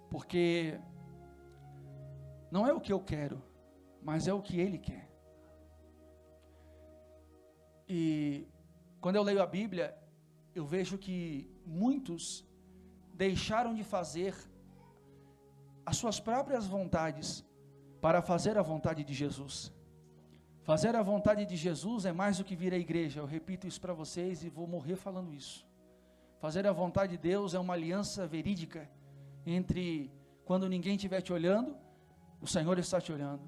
porque não é o que eu quero, mas é o que Ele quer. E quando eu leio a Bíblia, eu vejo que muitos deixaram de fazer as suas próprias vontades para fazer a vontade de Jesus. Fazer a vontade de Jesus é mais do que vir à igreja. Eu repito isso para vocês e vou morrer falando isso. Fazer a vontade de Deus é uma aliança verídica entre quando ninguém estiver te olhando, o Senhor está te olhando.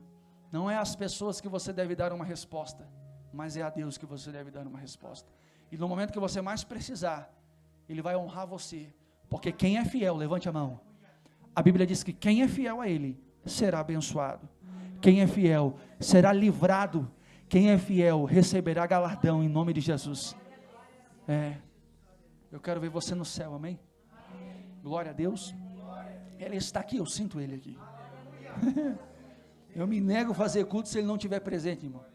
Não é às pessoas que você deve dar uma resposta, mas é a Deus que você deve dar uma resposta. E no momento que você mais precisar, Ele vai honrar você, porque quem é fiel, levante a mão. A Bíblia diz que quem é fiel a Ele será abençoado. Quem é fiel será livrado. Quem é fiel receberá galardão em nome de Jesus. Eu quero ver você no céu, amém? Glória a Deus. Ele está aqui, eu sinto Ele aqui. Eu me nego a fazer culto se Ele não estiver presente, irmão.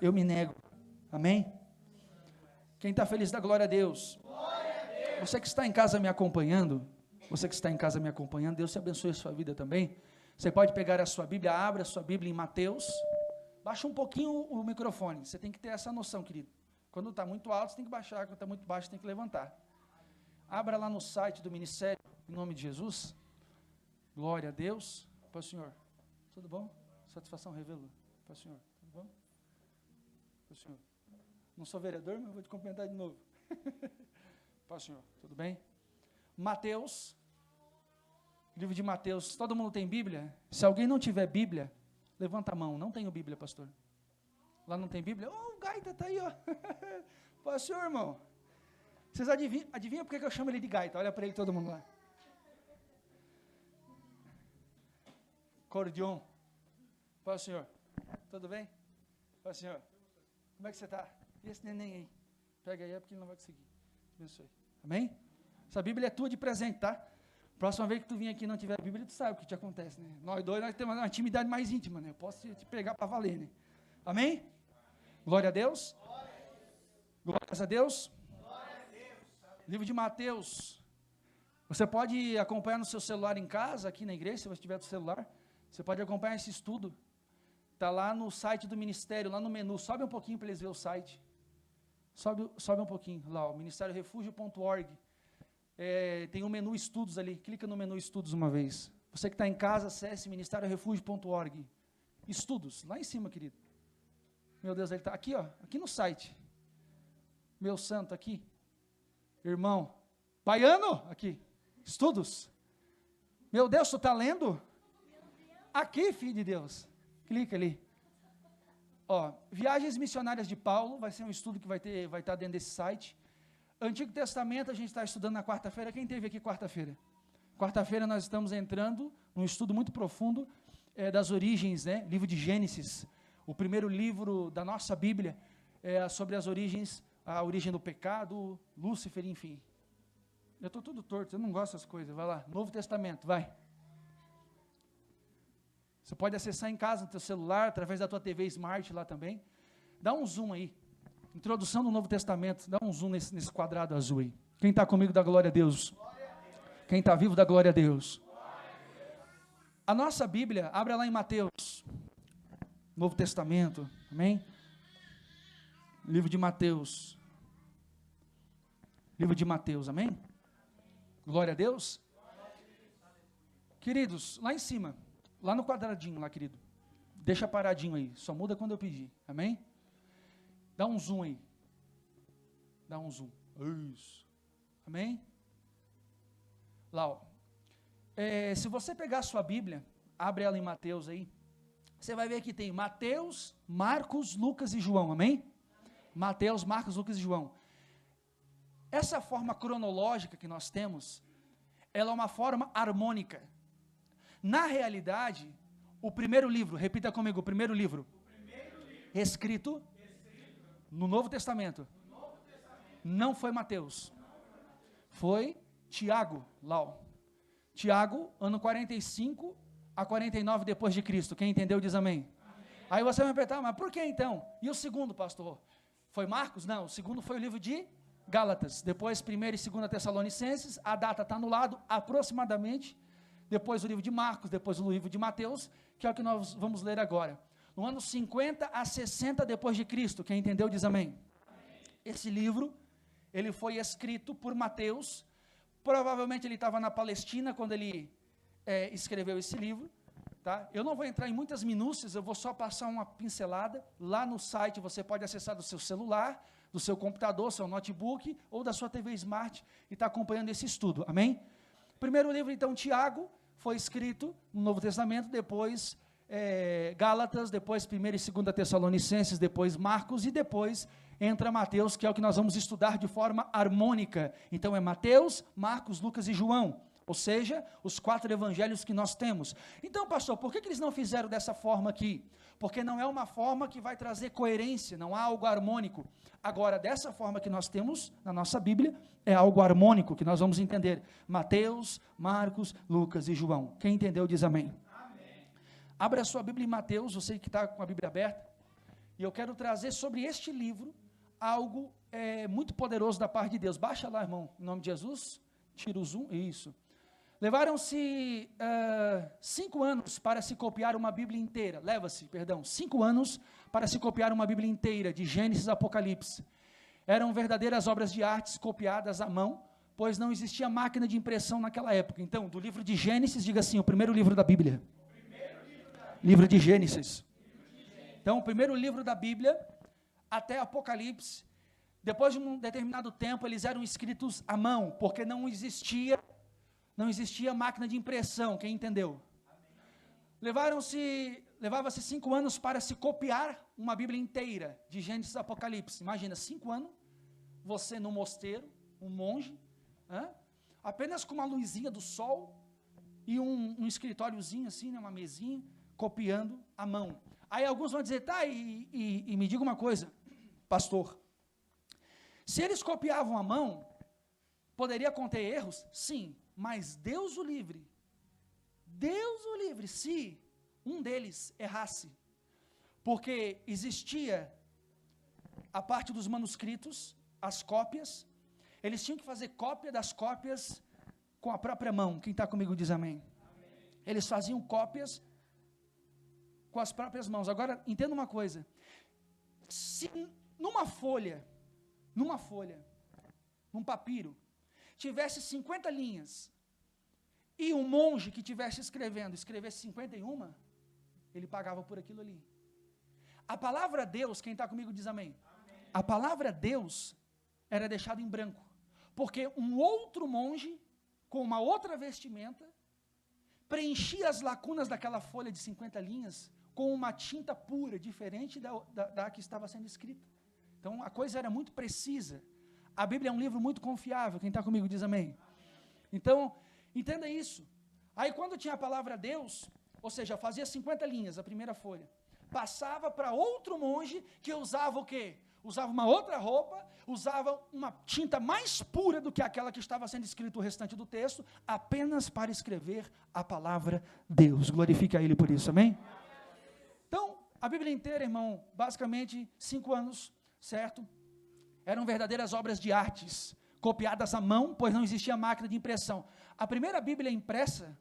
Eu me nego, amém? Quem está feliz dá glória a Deus. Você que está em casa me acompanhando, Deus te abençoe a sua vida também. Você pode pegar a sua Bíblia, abra a sua Bíblia em Mateus, baixa um pouquinho o microfone, você tem que ter essa noção, querido. Quando está muito alto, você tem que baixar, quando está muito baixo, você tem que levantar. Abra lá no site do Ministério, em nome de Jesus. Glória a Deus. Pai, Senhor, tudo bom? Satisfação revelou. Pai, Senhor, tudo bom? Pai, Senhor, não sou vereador, mas vou te cumprimentar de novo. Pai, Senhor, tudo bem? Mateus, livro de Mateus. Todo mundo tem Bíblia? Se alguém não tiver Bíblia, levanta a mão. Não tenho Bíblia, pastor. Lá não tem Bíblia? O Gaita está aí, ó. Pastor, irmão. Vocês adivinham por que eu chamo ele de Gaita? Olha para ele, todo mundo lá. Cordion. Pai, Senhor, tudo bem? Pai, Senhor, como é que você está? E esse neném aí? Pega aí, porque ele não vai conseguir. Abençoe. Amém? Essa Bíblia é tua de presente, tá? Próxima vez que tu vir aqui e não tiver Bíblia, tu sabe o que te acontece, né? Nós dois, nós temos uma intimidade mais íntima, né? Eu posso te pegar para valer, né? Amém? Glória a Deus. Glórias a Deus. Livro de Mateus. Você pode acompanhar no seu celular em casa, aqui na igreja, se você tiver do celular. Você pode acompanhar esse estudo. Está lá no site do ministério, lá no menu. Sobe um pouquinho para eles verem o site. Sobe um pouquinho, lá, ministeriorefugio.org. Tem um menu estudos ali. Clica no menu estudos uma vez. Você que está em casa, acesse ministeriorefugio.org. Estudos, lá em cima, querido. Meu Deus, ele está aqui, ó, aqui no site. Meu santo, aqui. Irmão. Baiano, aqui. Estudos. Meu Deus, tu está lendo? Aqui, filho de Deus. Clica ali. Ó, Viagens Missionárias de Paulo, vai ser um estudo que vai estar dentro desse site. Antigo Testamento, a gente está estudando na quarta-feira. Quem esteve aqui quarta-feira? Quarta-feira nós estamos entrando num estudo muito profundo das origens, né? Livro de Gênesis. O primeiro livro da nossa Bíblia sobre as origens, a origem do pecado, Lúcifer, enfim. Eu estou tudo torto, eu não gosto dessas coisas. Vai lá, Novo Testamento, vai. Você pode acessar em casa no teu celular, através da tua TV Smart lá também. Dá um zoom aí. Introdução do Novo Testamento. Dá um zoom nesse quadrado azul aí. Quem está comigo dá glória a Deus. Quem está vivo dá glória a Deus. A nossa Bíblia, abre lá em Mateus. Novo Testamento. Amém? Livro de Mateus. Livro de Mateus, amém? Glória a Deus. Queridos, lá em cima. Lá no quadradinho, lá, querido. Deixa paradinho aí. Só muda quando eu pedir. Amém? Dá um zoom aí. Dá um zoom. Isso. Amém? Lá, ó. Se você pegar a sua Bíblia, abre ela em Mateus aí. Você vai ver que tem Mateus, Marcos, Lucas e João. Amém? Mateus, Marcos, Lucas e João. Essa forma cronológica que nós temos, ela é uma forma harmônica. Na realidade, o primeiro livro, repita comigo, o primeiro livro escrito no Novo Testamento, não foi Mateus, foi Tiago, lá, ó. Tiago, ano 45 a 49 depois de Cristo. Quem entendeu diz amém. Aí você vai me perguntar, mas por que então? E o segundo, pastor? Foi Marcos? Não, o segundo foi o livro de Gálatas, depois 1ª e 2ª Tessalonicenses. A data está no lado, aproximadamente depois o livro de Marcos, depois o livro de Mateus, que é o que nós vamos ler agora. No ano 50 a 60 depois de Cristo, quem entendeu diz amém. Esse livro, ele foi escrito por Mateus, provavelmente ele estava na Palestina quando ele escreveu esse livro, tá? Eu não vou entrar em muitas minúcias, eu vou só passar uma pincelada. Lá no site você pode acessar do seu celular, do seu computador, seu notebook, ou da sua TV Smart, e está acompanhando esse estudo, amém? Primeiro livro, então, Tiago, foi escrito no Novo Testamento, depois Gálatas, depois 1 e 2 Tessalonicenses, depois Marcos, e depois entra Mateus, que é o que nós vamos estudar de forma harmônica. Então é Mateus, Marcos, Lucas e João, ou seja, os 4 evangelhos que nós temos. Então, pastor, por que eles não fizeram dessa forma aqui? Porque não é uma forma que vai trazer coerência, não há algo harmônico. Agora, dessa forma que nós temos na nossa Bíblia, é algo harmônico, que nós vamos entender. Mateus, Marcos, Lucas e João. Quem entendeu diz amém. Amém. Abra a sua Bíblia em Mateus, você que está com a Bíblia aberta, e eu quero trazer sobre este livro algo muito poderoso da parte de Deus. Baixa lá, irmão, em nome de Jesus, tira o zoom, isso. Levaram-se 5 anos para se copiar uma Bíblia inteira, 5 anos para se copiar uma Bíblia inteira, de Gênesis a Apocalipse. Eram verdadeiras obras de artes copiadas à mão, pois não existia máquina de impressão naquela época. Então, do livro de Gênesis, diga assim, o primeiro livro da Bíblia. Livro de Gênesis. Então, o primeiro livro da Bíblia, até Apocalipse, depois de um determinado tempo, eles eram escritos à mão, porque não existia máquina de impressão, quem entendeu? Levava-se 5 anos para se copiar uma Bíblia inteira, de Gênesis a Apocalipse. Imagina, 5 anos, você no mosteiro, um monge, apenas com uma luzinha do sol, e um escritóriozinho assim, né, uma mesinha, copiando à mão. Aí alguns vão dizer, tá, e me diga uma coisa, pastor, se eles copiavam à mão, poderia conter erros? Sim, mas Deus o livre, se um deles errasse, porque existia a parte dos manuscritos, as cópias, eles tinham que fazer cópia das cópias com a própria mão. Quem está comigo diz amém. Eles faziam cópias com as próprias mãos. Agora, entenda uma coisa, se numa folha, num papiro, tivesse 50 linhas, e um monge que estivesse escrevesse 51, ele pagava por aquilo ali. A palavra Deus, quem está comigo diz amém. Amém. A palavra Deus era deixada em branco, porque um outro monge, com uma outra vestimenta, preenchia as lacunas daquela folha de 50 linhas, com uma tinta pura, diferente da que estava sendo escrita. Então, a coisa era muito precisa. A Bíblia é um livro muito confiável, quem está comigo diz amém. Então, entenda isso. Aí quando tinha a palavra Deus, ou seja, fazia 50 linhas, a primeira folha, passava para outro monge que usava o quê? Usava uma outra roupa, usava uma tinta mais pura do que aquela que estava sendo escrito o restante do texto, apenas para escrever a palavra Deus. Glorifique a Ele por isso, amém? Então, a Bíblia inteira, irmão, basicamente 5 anos, certo? Eram verdadeiras obras de artes, copiadas à mão, pois não existia máquina de impressão. A primeira Bíblia impressa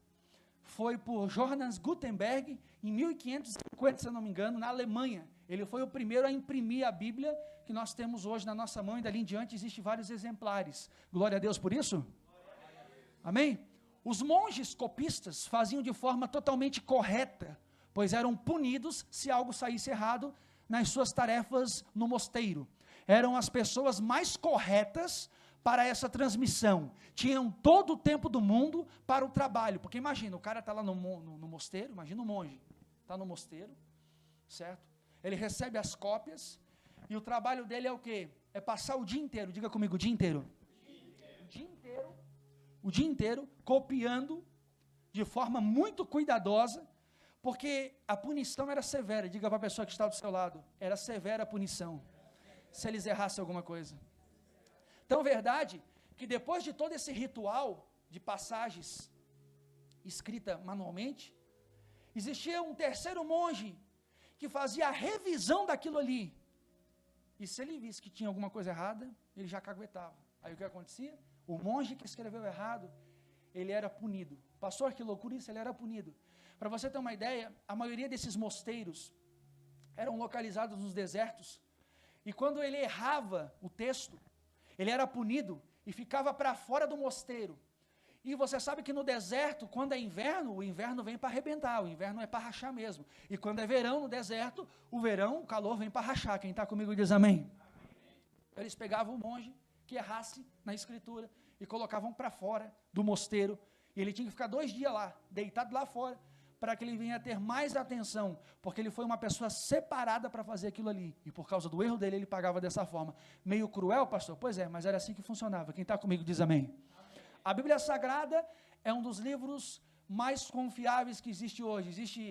foi por Johannes Gutenberg, em 1550, se eu não me engano, na Alemanha. Ele foi o primeiro a imprimir a Bíblia que nós temos hoje na nossa mão, e dali em diante existem vários exemplares. Glória a Deus por isso? Amém? Os monges copistas faziam de forma totalmente correta, pois eram punidos se algo saísse errado nas suas tarefas no mosteiro. Eram as pessoas mais corretas para essa transmissão, tinham todo o tempo do mundo para o trabalho, porque imagina, o cara está lá no mosteiro, imagina um monge, está no mosteiro, certo? Ele recebe as cópias, e o trabalho dele é o quê? É passar o dia inteiro, diga comigo, o dia inteiro, copiando, de forma muito cuidadosa, porque a punição era severa, diga para a pessoa que está do seu lado, era severa a punição, se eles errassem alguma coisa. Então, verdade que depois de todo esse ritual de passagens escrita manualmente, existia um terceiro monge que fazia a revisão daquilo ali. E se ele visse que tinha alguma coisa errada, ele já caguetava. Aí o que acontecia? O monge que escreveu errado, ele era punido, Pastor, que loucura isso, ele era punido. Para você ter uma ideia, a maioria desses mosteiros eram localizados nos desertos, e quando ele errava o texto, ele era punido e ficava para fora do mosteiro. E você sabe que no deserto, quando é inverno, o inverno vem para arrebentar, o inverno é para rachar mesmo. E quando é verão no deserto, o verão, o calor vem para rachar. Quem está comigo diz amém. Eles pegavam o monge que errasse na escritura e colocavam para fora do mosteiro. E ele tinha que ficar 2 dias lá, deitado lá fora, para que ele venha a ter mais atenção, porque ele foi uma pessoa separada para fazer aquilo ali. E por causa do erro dele, ele pagava dessa forma. Meio cruel, pastor? Pois é, mas era assim que funcionava. Quem está comigo diz amém. A Bíblia Sagrada é um dos livros mais confiáveis que existe hoje. Existe,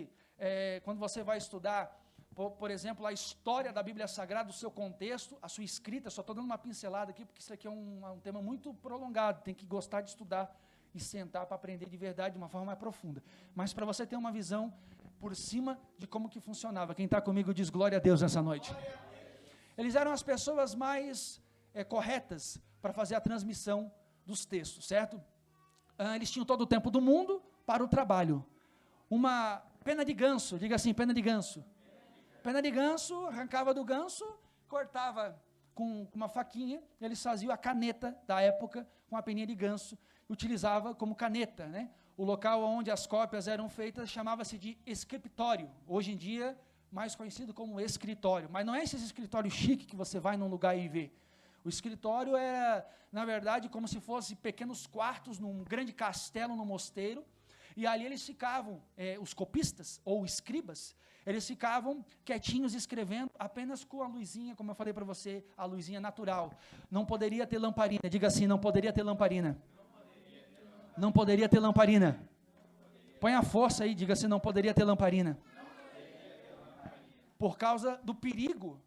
quando você vai estudar, por exemplo, a história da Bíblia Sagrada, o seu contexto, a sua escrita, só estou dando uma pincelada aqui, porque isso aqui é um tema muito prolongado, tem que gostar de estudar e sentar para aprender de verdade, de uma forma mais profunda. Mas para você ter uma visão por cima de como que funcionava. Quem está comigo diz glória a Deus nessa noite. Eles eram as pessoas mais corretas para fazer a transmissão dos textos, certo? Eles tinham todo o tempo do mundo para o trabalho. Uma pena de ganso, diga assim, pena de ganso. Pena de ganso, arrancava do ganso, cortava com uma faquinha, eles faziam a caneta da época, com a peninha de ganso, utilizava como caneta, né? O local onde as cópias eram feitas chamava-se de escritório, hoje em dia mais conhecido como escritório, mas não é esse escritório chique que você vai num lugar e vê. O escritório era, na verdade, como se fosse pequenos quartos num grande castelo no mosteiro, e ali eles ficavam, os copistas ou escribas, eles ficavam quietinhos escrevendo apenas com a luzinha, como eu falei para você, a luzinha natural. Não poderia ter lamparina, diga assim, não poderia ter lamparina. Não poderia ter lamparina. Põe a força aí, diga assim, não poderia ter lamparina. Por causa do perigo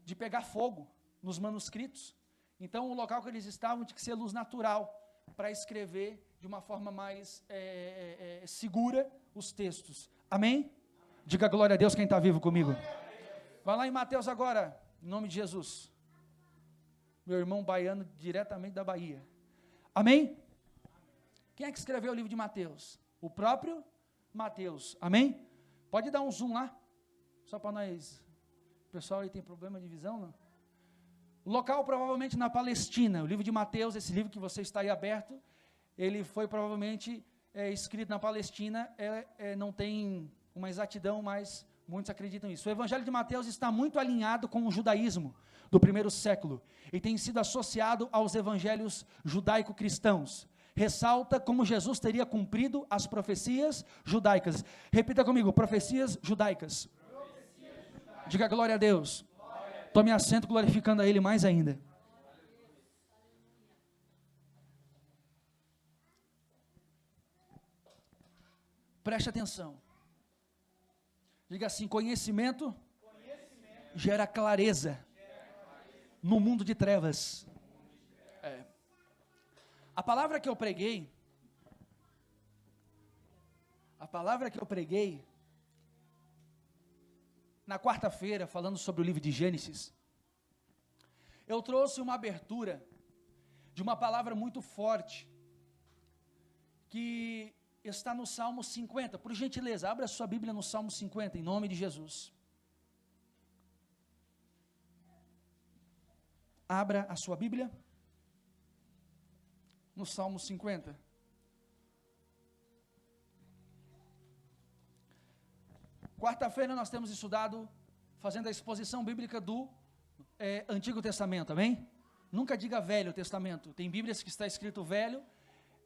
de pegar fogo nos manuscritos. Então, o local que eles estavam tinha que ser luz natural para escrever de uma forma mais segura os textos. Amém? Diga glória a Deus quem está vivo comigo. Vai lá em Mateus agora, em nome de Jesus. Meu irmão baiano diretamente da Bahia. Amém? Quem é que escreveu o livro de Mateus? O próprio Mateus. Amém? Pode dar um zoom lá, só para nós. O pessoal aí tem problema de visão, não? Local provavelmente na Palestina. O livro de Mateus, esse livro que você está aí aberto, ele foi provavelmente escrito na Palestina, não tem uma exatidão, mas muitos acreditam nisso. O Evangelho de Mateus está muito alinhado com o judaísmo do primeiro século e tem sido associado aos evangelhos judaico-cristãos. Ressalta como Jesus teria cumprido as profecias judaicas. Repita comigo, profecias judaicas. Diga glória a Deus. Tome assento glorificando a Ele mais ainda. Preste atenção. Diga assim, conhecimento gera clareza no mundo de trevas. A palavra que eu preguei, na quarta-feira, falando sobre o livro de Gênesis, eu trouxe uma abertura de uma palavra muito forte, que está no Salmo 50, por gentileza, abra a sua Bíblia no Salmo 50, em nome de Jesus. Abra a sua Bíblia, no Salmo 50. Quarta-feira nós temos estudado, fazendo a exposição bíblica do Antigo Testamento, amém? Nunca diga Velho Testamento, tem Bíblias que está escrito Velho,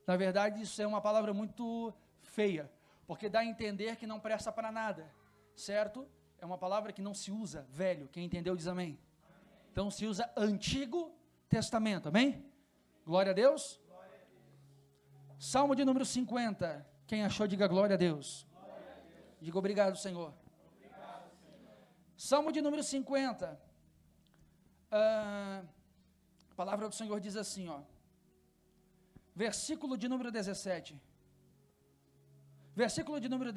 na verdade isso é uma palavra muito feia, porque dá a entender que não presta para nada, certo? É uma palavra que não se usa, velho, quem entendeu diz amém. Então se usa Antigo Testamento, amém? Glória a Deus. Salmo de número 50, quem achou diga glória a Deus. Diga obrigado, Senhor. Salmo de número 50, a palavra do Senhor diz assim, versículo de número 17, versículo de número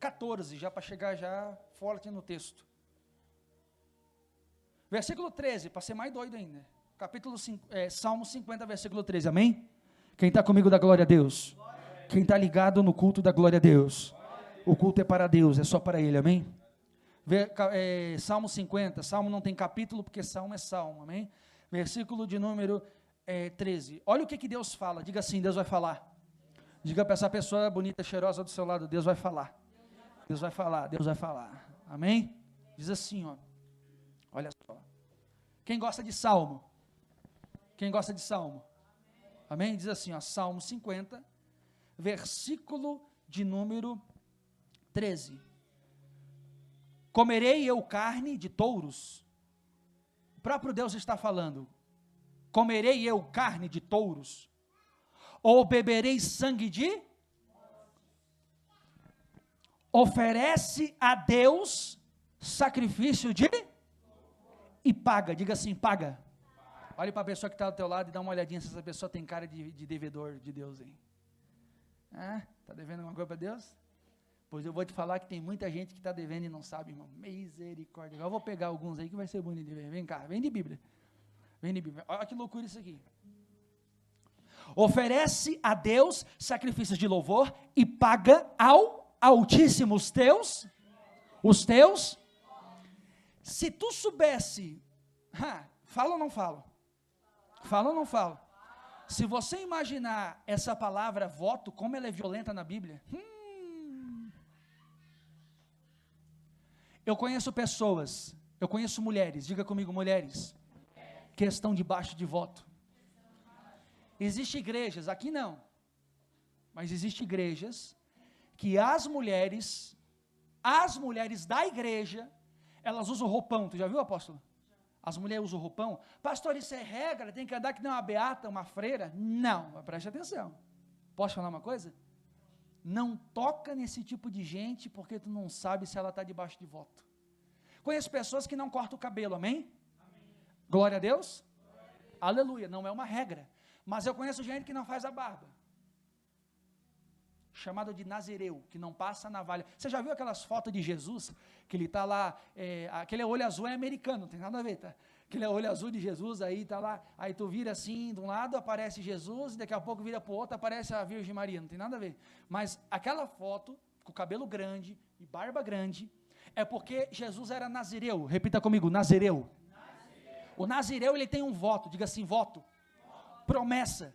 14, já para chegar já forte no texto, versículo 13, para ser mais doido ainda, capítulo 5, Salmo 50, versículo 13, amém? Quem está comigo dá glória a Deus. Quem está ligado no culto da glória a Deus? O culto é para Deus, é só para Ele, amém? Salmo 50, Salmo não tem capítulo, porque Salmo é Salmo, amém? Versículo de número 13. Olha o que Deus fala, diga assim, Deus vai falar. Diga para essa pessoa bonita, cheirosa do seu lado, Deus vai falar. Deus vai falar, Deus vai falar, amém? Diz assim, ó, olha só. Quem gosta de Salmo? Quem gosta de Salmo? Amém? Diz assim, ó, Salmo 50, versículo de número 13. Comerei eu carne de touros? O próprio Deus está falando. Comerei eu carne de touros? Ou beberei sangue de? Oferece a Deus sacrifício de? E paga, diga assim, paga. Olhe para a pessoa que está do teu lado e dá uma olhadinha se essa pessoa tem cara de devedor de Deus, hein? Está devendo alguma coisa para Deus? Pois eu vou te falar que tem muita gente que está devendo e não sabe, irmão. Misericórdia. Eu vou pegar alguns aí que vai ser bonito de ver. Vem cá, vem de Bíblia. Vem de Bíblia. Olha que loucura isso aqui. Oferece a Deus sacrifícios de louvor e paga ao Altíssimo os teus. Se tu soubesse, fala ou não falo? Fala ou não falo? Se você imaginar essa palavra voto, como ela é violenta na Bíblia, eu conheço pessoas, eu conheço mulheres, diga comigo, mulheres, que estão debaixo de voto. Existem igrejas, aqui não, mas existem igrejas que as mulheres da igreja, elas usam roupão. Tu já viu, apóstolo? As mulheres usam roupão. Pastor, isso é regra, tem que andar que nem uma beata, uma freira? Não, mas preste atenção. Posso falar uma coisa? Não toca nesse tipo de gente, porque tu não sabe se ela está debaixo de voto. Conheço pessoas que não cortam o cabelo, amém? Glória a Deus? Aleluia, não é uma regra. Mas eu conheço gente que não faz a barba. Chamado de nazireu, que não passa a navalha. Você já viu aquelas fotos de Jesus, que ele está lá, aquele olho azul é americano, não tem nada a ver, tá? Aquele olho azul de Jesus aí, está lá, aí tu vira assim, de um lado aparece Jesus, e daqui a pouco vira para o outro, aparece a Virgem Maria, não tem nada a ver. Mas aquela foto, com cabelo grande e barba grande, é porque Jesus era nazireu, repita comigo, nazireu. O nazireu, ele tem um voto, diga assim, voto, promessa.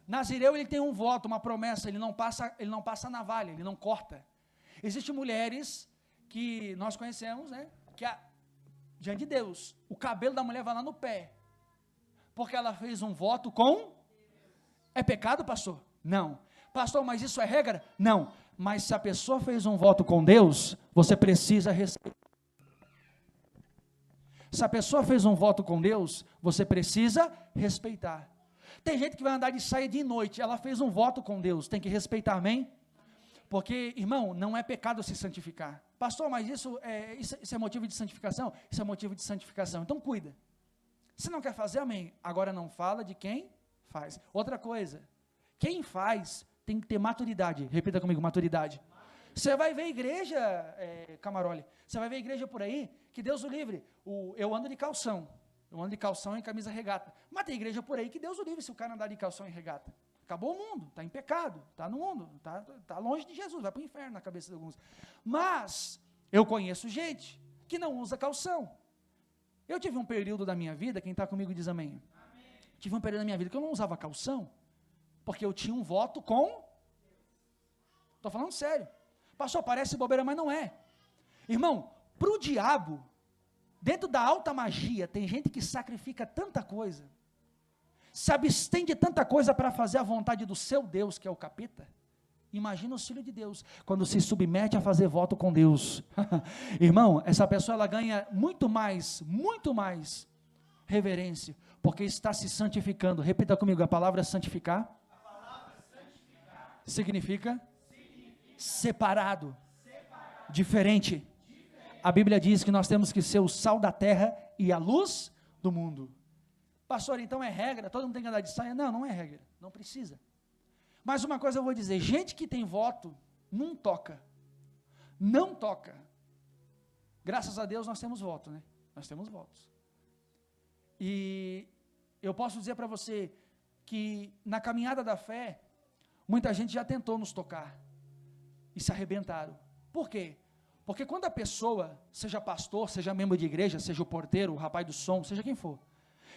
Nazireu, ele tem um voto, uma promessa, ele não passa a navalha, ele não corta. Existem mulheres que nós conhecemos, né, que diante de Deus, o cabelo da mulher vai lá no pé, porque ela fez um voto com, é pecado, pastor? Não. Pastor, mas isso é regra? Não. Mas se a pessoa fez um voto com Deus, você precisa respeitar. Se a pessoa fez um voto com Deus, você precisa respeitar. Tem gente que vai andar de saia de noite, ela fez um voto com Deus, tem que respeitar, amém? Porque, irmão, não é pecado se santificar. Pastor, mas isso é motivo de santificação? Isso é motivo de santificação, então cuida. Se não quer fazer, amém. Agora não fala de quem faz. Outra coisa, quem faz tem que ter maturidade, repita comigo, maturidade. Você vai ver igreja, Camaroli, você vai ver igreja por aí, que Deus o livre, eu ando de calção. Eu ando de calção e camisa regata. Mas tem igreja por aí que Deus o livre se o cara andar de calção e regata. Acabou o mundo, está em pecado, está no mundo, está longe de Jesus, vai para o inferno na cabeça de alguns. Mas eu conheço gente que não usa calção. Eu tive um período da minha vida, quem está comigo diz amém. Tive um período da minha vida que eu não usava calção, porque eu tinha um voto com... Estou falando sério. Pastor, parece bobeira, mas não é. Irmão, para o diabo... Dentro da alta magia, tem gente que sacrifica tanta coisa, se abstém de tanta coisa para fazer a vontade do seu Deus, que é o capeta. Imagina o filho de Deus, quando se submete a fazer voto com Deus. Irmão, essa pessoa ela ganha muito mais reverência, porque está se santificando. Repita comigo, a palavra santificar, significa separado, diferente. A Bíblia diz que nós temos que ser o sal da terra e a luz do mundo. Pastor, então é regra? Todo mundo tem que andar de saia? Não, não é regra, não precisa. Mas uma coisa eu vou dizer, gente que tem voto, não toca. Não toca. Graças a Deus nós temos voto, né? Nós temos votos. E eu posso dizer para você que na caminhada da fé, Muita gente já tentou nos tocar e se arrebentaram. Por quê? Porque quando a pessoa, seja pastor, seja membro de igreja, seja o porteiro, o rapaz do som, seja quem for,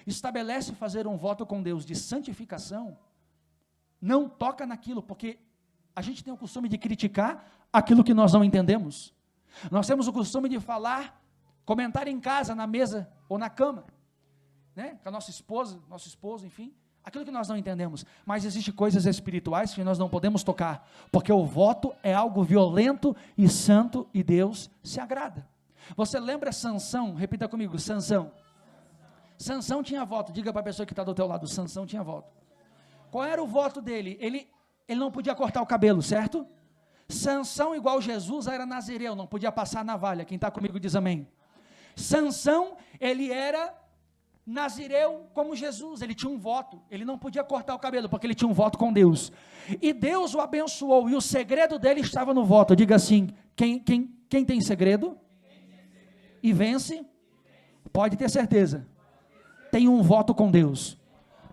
estabelece fazer um voto com Deus de santificação, não toca naquilo, porque a gente tem o costume de criticar aquilo que nós não entendemos. Nós temos o costume de falar, comentar em casa, na mesa ou na cama, né, com a nossa esposa, nosso esposo, enfim, aquilo que nós não entendemos, mas existem coisas espirituais que nós não podemos tocar, porque o voto é algo violento e santo, e Deus se agrada. Você lembra Sansão? Repita comigo, Sansão. Sansão tinha voto, diga para a pessoa que está do teu lado, Sansão tinha voto. Qual era o voto dele? Ele não podia cortar o cabelo, certo? Sansão, igual Jesus, era nazireu, não podia passar a navalha. Quem está comigo diz amém. Sansão, ele era nazireu como Jesus, ele tinha um voto, ele não podia cortar o cabelo, porque ele tinha um voto com Deus, e Deus o abençoou, e o segredo dele estava no voto. Diga assim, quem tem segredo, e vence, pode ter certeza, tem um voto com Deus.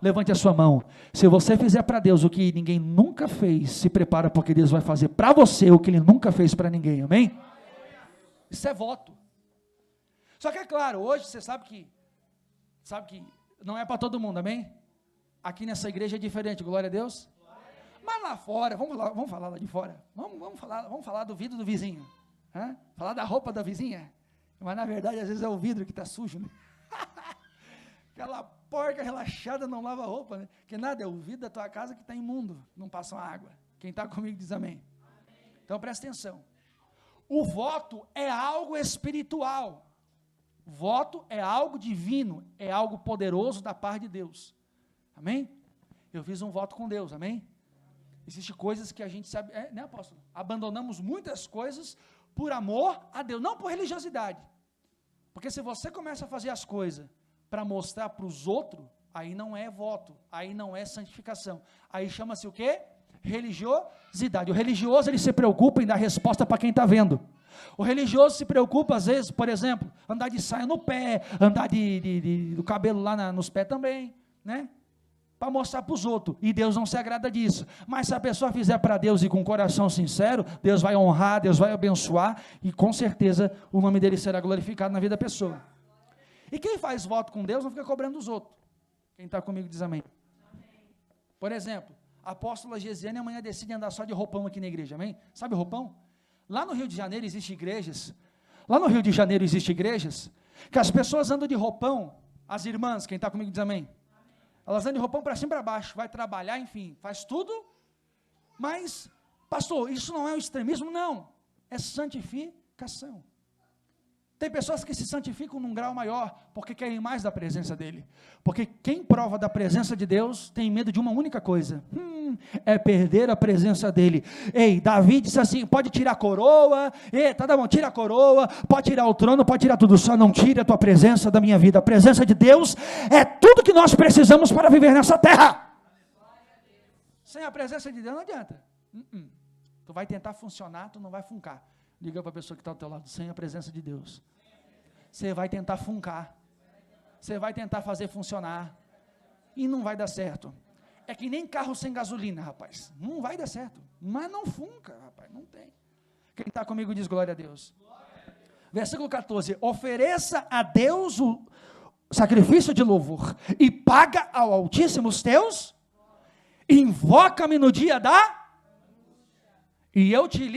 Levante a sua mão. Se você fizer para Deus o que ninguém nunca fez, se prepara, porque Deus vai fazer para você o que Ele nunca fez para ninguém, amém? Isso é voto. Só que é claro, hoje você sabe que não é para todo mundo, amém? Aqui nessa igreja é diferente, glória a Deus. Mas lá fora, vamos falar lá de fora, vamos falar do vidro do vizinho, falar da roupa da vizinha, mas na verdade às vezes é o vidro que está sujo, né? Aquela porca relaxada não lava a roupa, né? Que nada, é o vidro da tua casa que está imundo, não passa uma água. Quem está comigo diz amém. Então presta atenção, o voto é algo espiritual. Voto é algo divino, é algo poderoso da parte de Deus, amém? Eu fiz um voto com Deus, amém? Existem coisas que a gente sabe, né, apóstolo? Abandonamos muitas coisas por amor a Deus, não por religiosidade, porque se você começa a fazer as coisas para mostrar para os outros, aí não é voto, aí não é santificação, aí chama-se o quê? Religiosidade. O religioso, ele se preocupa em dar resposta para quem está vendo. O religioso se preocupa, às vezes, por exemplo, andar de saia no pé, andar do cabelo lá nos pés também, né? Para mostrar para os outros, e Deus não se agrada disso. Mas se a pessoa fizer para Deus e com o coração sincero, Deus vai honrar, Deus vai abençoar, e com certeza o nome dele será glorificado na vida da pessoa. E quem faz voto com Deus não fica cobrando dos outros. Quem está comigo diz amém. Por exemplo, a apóstola Gesiane amanhã decide andar só de roupão aqui na igreja, amém? Sabe o roupão? Lá no Rio de Janeiro existem igrejas, que as pessoas andam de roupão, as irmãs, quem está comigo diz amém? Elas andam de roupão para cima e para baixo, vai trabalhar, enfim, faz tudo, mas, pastor, isso não é um extremismo? Não, é santificação. Tem pessoas que se santificam num grau maior, porque querem mais da presença dele, porque quem prova da presença de Deus, tem medo de uma única coisa, é perder a presença dele. Ei, Davi disse assim, pode tirar a coroa, tá bom, tira a coroa, pode tirar o trono, pode tirar tudo, só não tire a tua presença da minha vida. A presença de Deus é tudo que nós precisamos para viver nessa terra. Sem a presença de Deus não adianta. Tu vai tentar funcionar, tu não vai funcar. Diga para a pessoa que está ao teu lado, sem a presença de Deus, você vai tentar funcar, você vai tentar fazer funcionar, e não vai dar certo. É que nem carro sem gasolina, rapaz, não vai dar certo, mas não funca, rapaz, não tem. Quem está comigo diz glória a Deus. Versículo 14, ofereça a Deus o sacrifício de louvor, e paga ao Altíssimo os teus, invoca-me no dia e eu te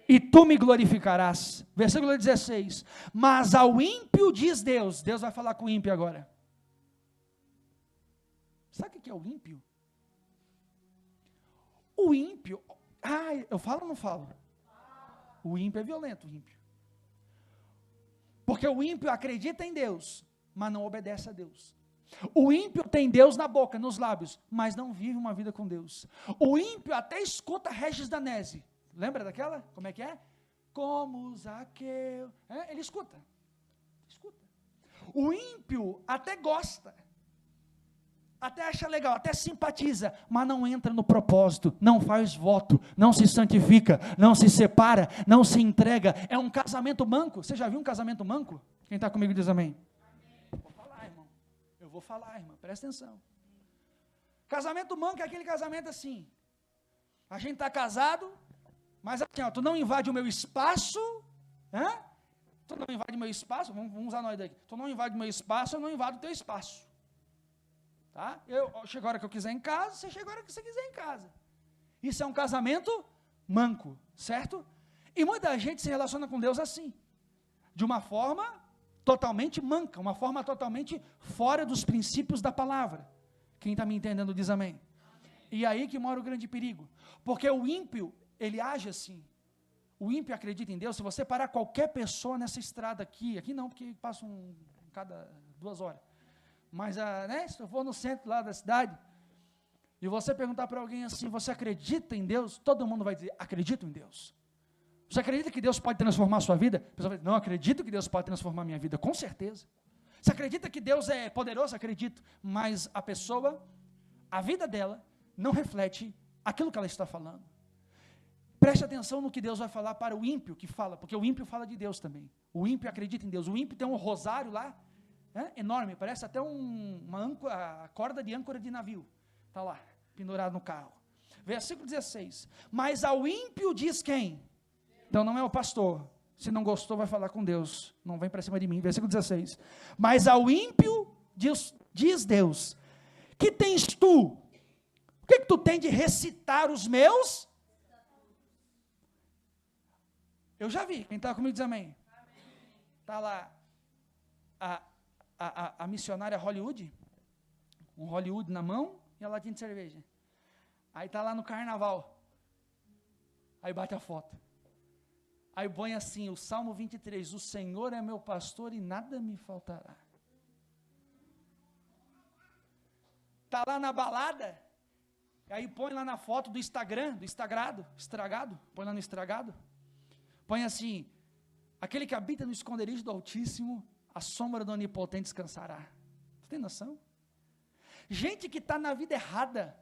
e tu me glorificarás. Versículo 16, mas ao ímpio diz Deus vai falar com o ímpio agora. Sabe o que é o ímpio? O ímpio, eu falo ou não falo? O ímpio é violento, o ímpio. Porque o ímpio acredita em Deus, mas não obedece a Deus. O ímpio tem Deus na boca, nos lábios, mas não vive uma vida com Deus. O ímpio até escuta Regis Danese. Lembra daquela? Como é que é? Como Zaqueu. Ele escuta. O ímpio até gosta, até acha legal, até simpatiza, mas não entra no propósito, não faz voto, não se santifica, não se separa, não se entrega. É um casamento manco. Você já viu um casamento manco? Quem está comigo diz amém. Eu vou falar, irmão, presta atenção. Casamento manco é aquele casamento assim, A gente está casado, mas assim, ó, tu não invade o meu espaço, tu não invade o meu espaço, vamos usar nós daqui, tu não invade o meu espaço, eu não invado o teu espaço. Tá? Eu chego a hora que eu quiser em casa, você chega a hora que você quiser em casa. Isso é um casamento manco, certo? E muita gente se relaciona com Deus assim, de uma forma totalmente manca, uma forma totalmente fora dos princípios da palavra. Quem está me entendendo diz amém. E aí que mora o grande perigo, porque o ímpio, ele age assim. O ímpio acredita em Deus. Se você parar qualquer pessoa nessa estrada aqui não, porque passa cada 2 horas, mas se eu for no centro lá da cidade, e você perguntar para alguém assim, você acredita em Deus? Todo mundo vai dizer, acredito em Deus. Você acredita que Deus pode transformar a sua vida? A pessoa vai dizer, não, acredito que Deus pode transformar a minha vida, com certeza. Você acredita que Deus é poderoso? Acredito. Mas a pessoa, a vida dela, não reflete aquilo que ela está falando. Preste atenção no que Deus vai falar para o ímpio que fala, porque o ímpio fala de Deus também. O ímpio acredita em Deus. O ímpio tem um rosário lá, enorme, parece até a corda de âncora de navio. Está lá, pendurado no carro. Versículo 16. Mas ao ímpio diz quem? Então não é o pastor. Se não gostou, vai falar com Deus. Não vem para cima de mim. Versículo 16. Mas ao ímpio diz Deus, que tens tu? O que tu tem de recitar os meus? Eu já vi. Quem está comigo diz amém. Está lá a missionária Hollywood, um Hollywood na mão e a latinha de cerveja. Aí está lá no carnaval. Aí bate a foto. Aí põe assim, o Salmo 23, o Senhor é meu pastor e nada me faltará. Está lá na balada, aí põe lá na foto do Instagram, estragado, põe lá no estragado, põe assim, aquele que habita no esconderijo do Altíssimo, a sombra do Onipotente descansará. Você tem noção? Gente que está na vida errada,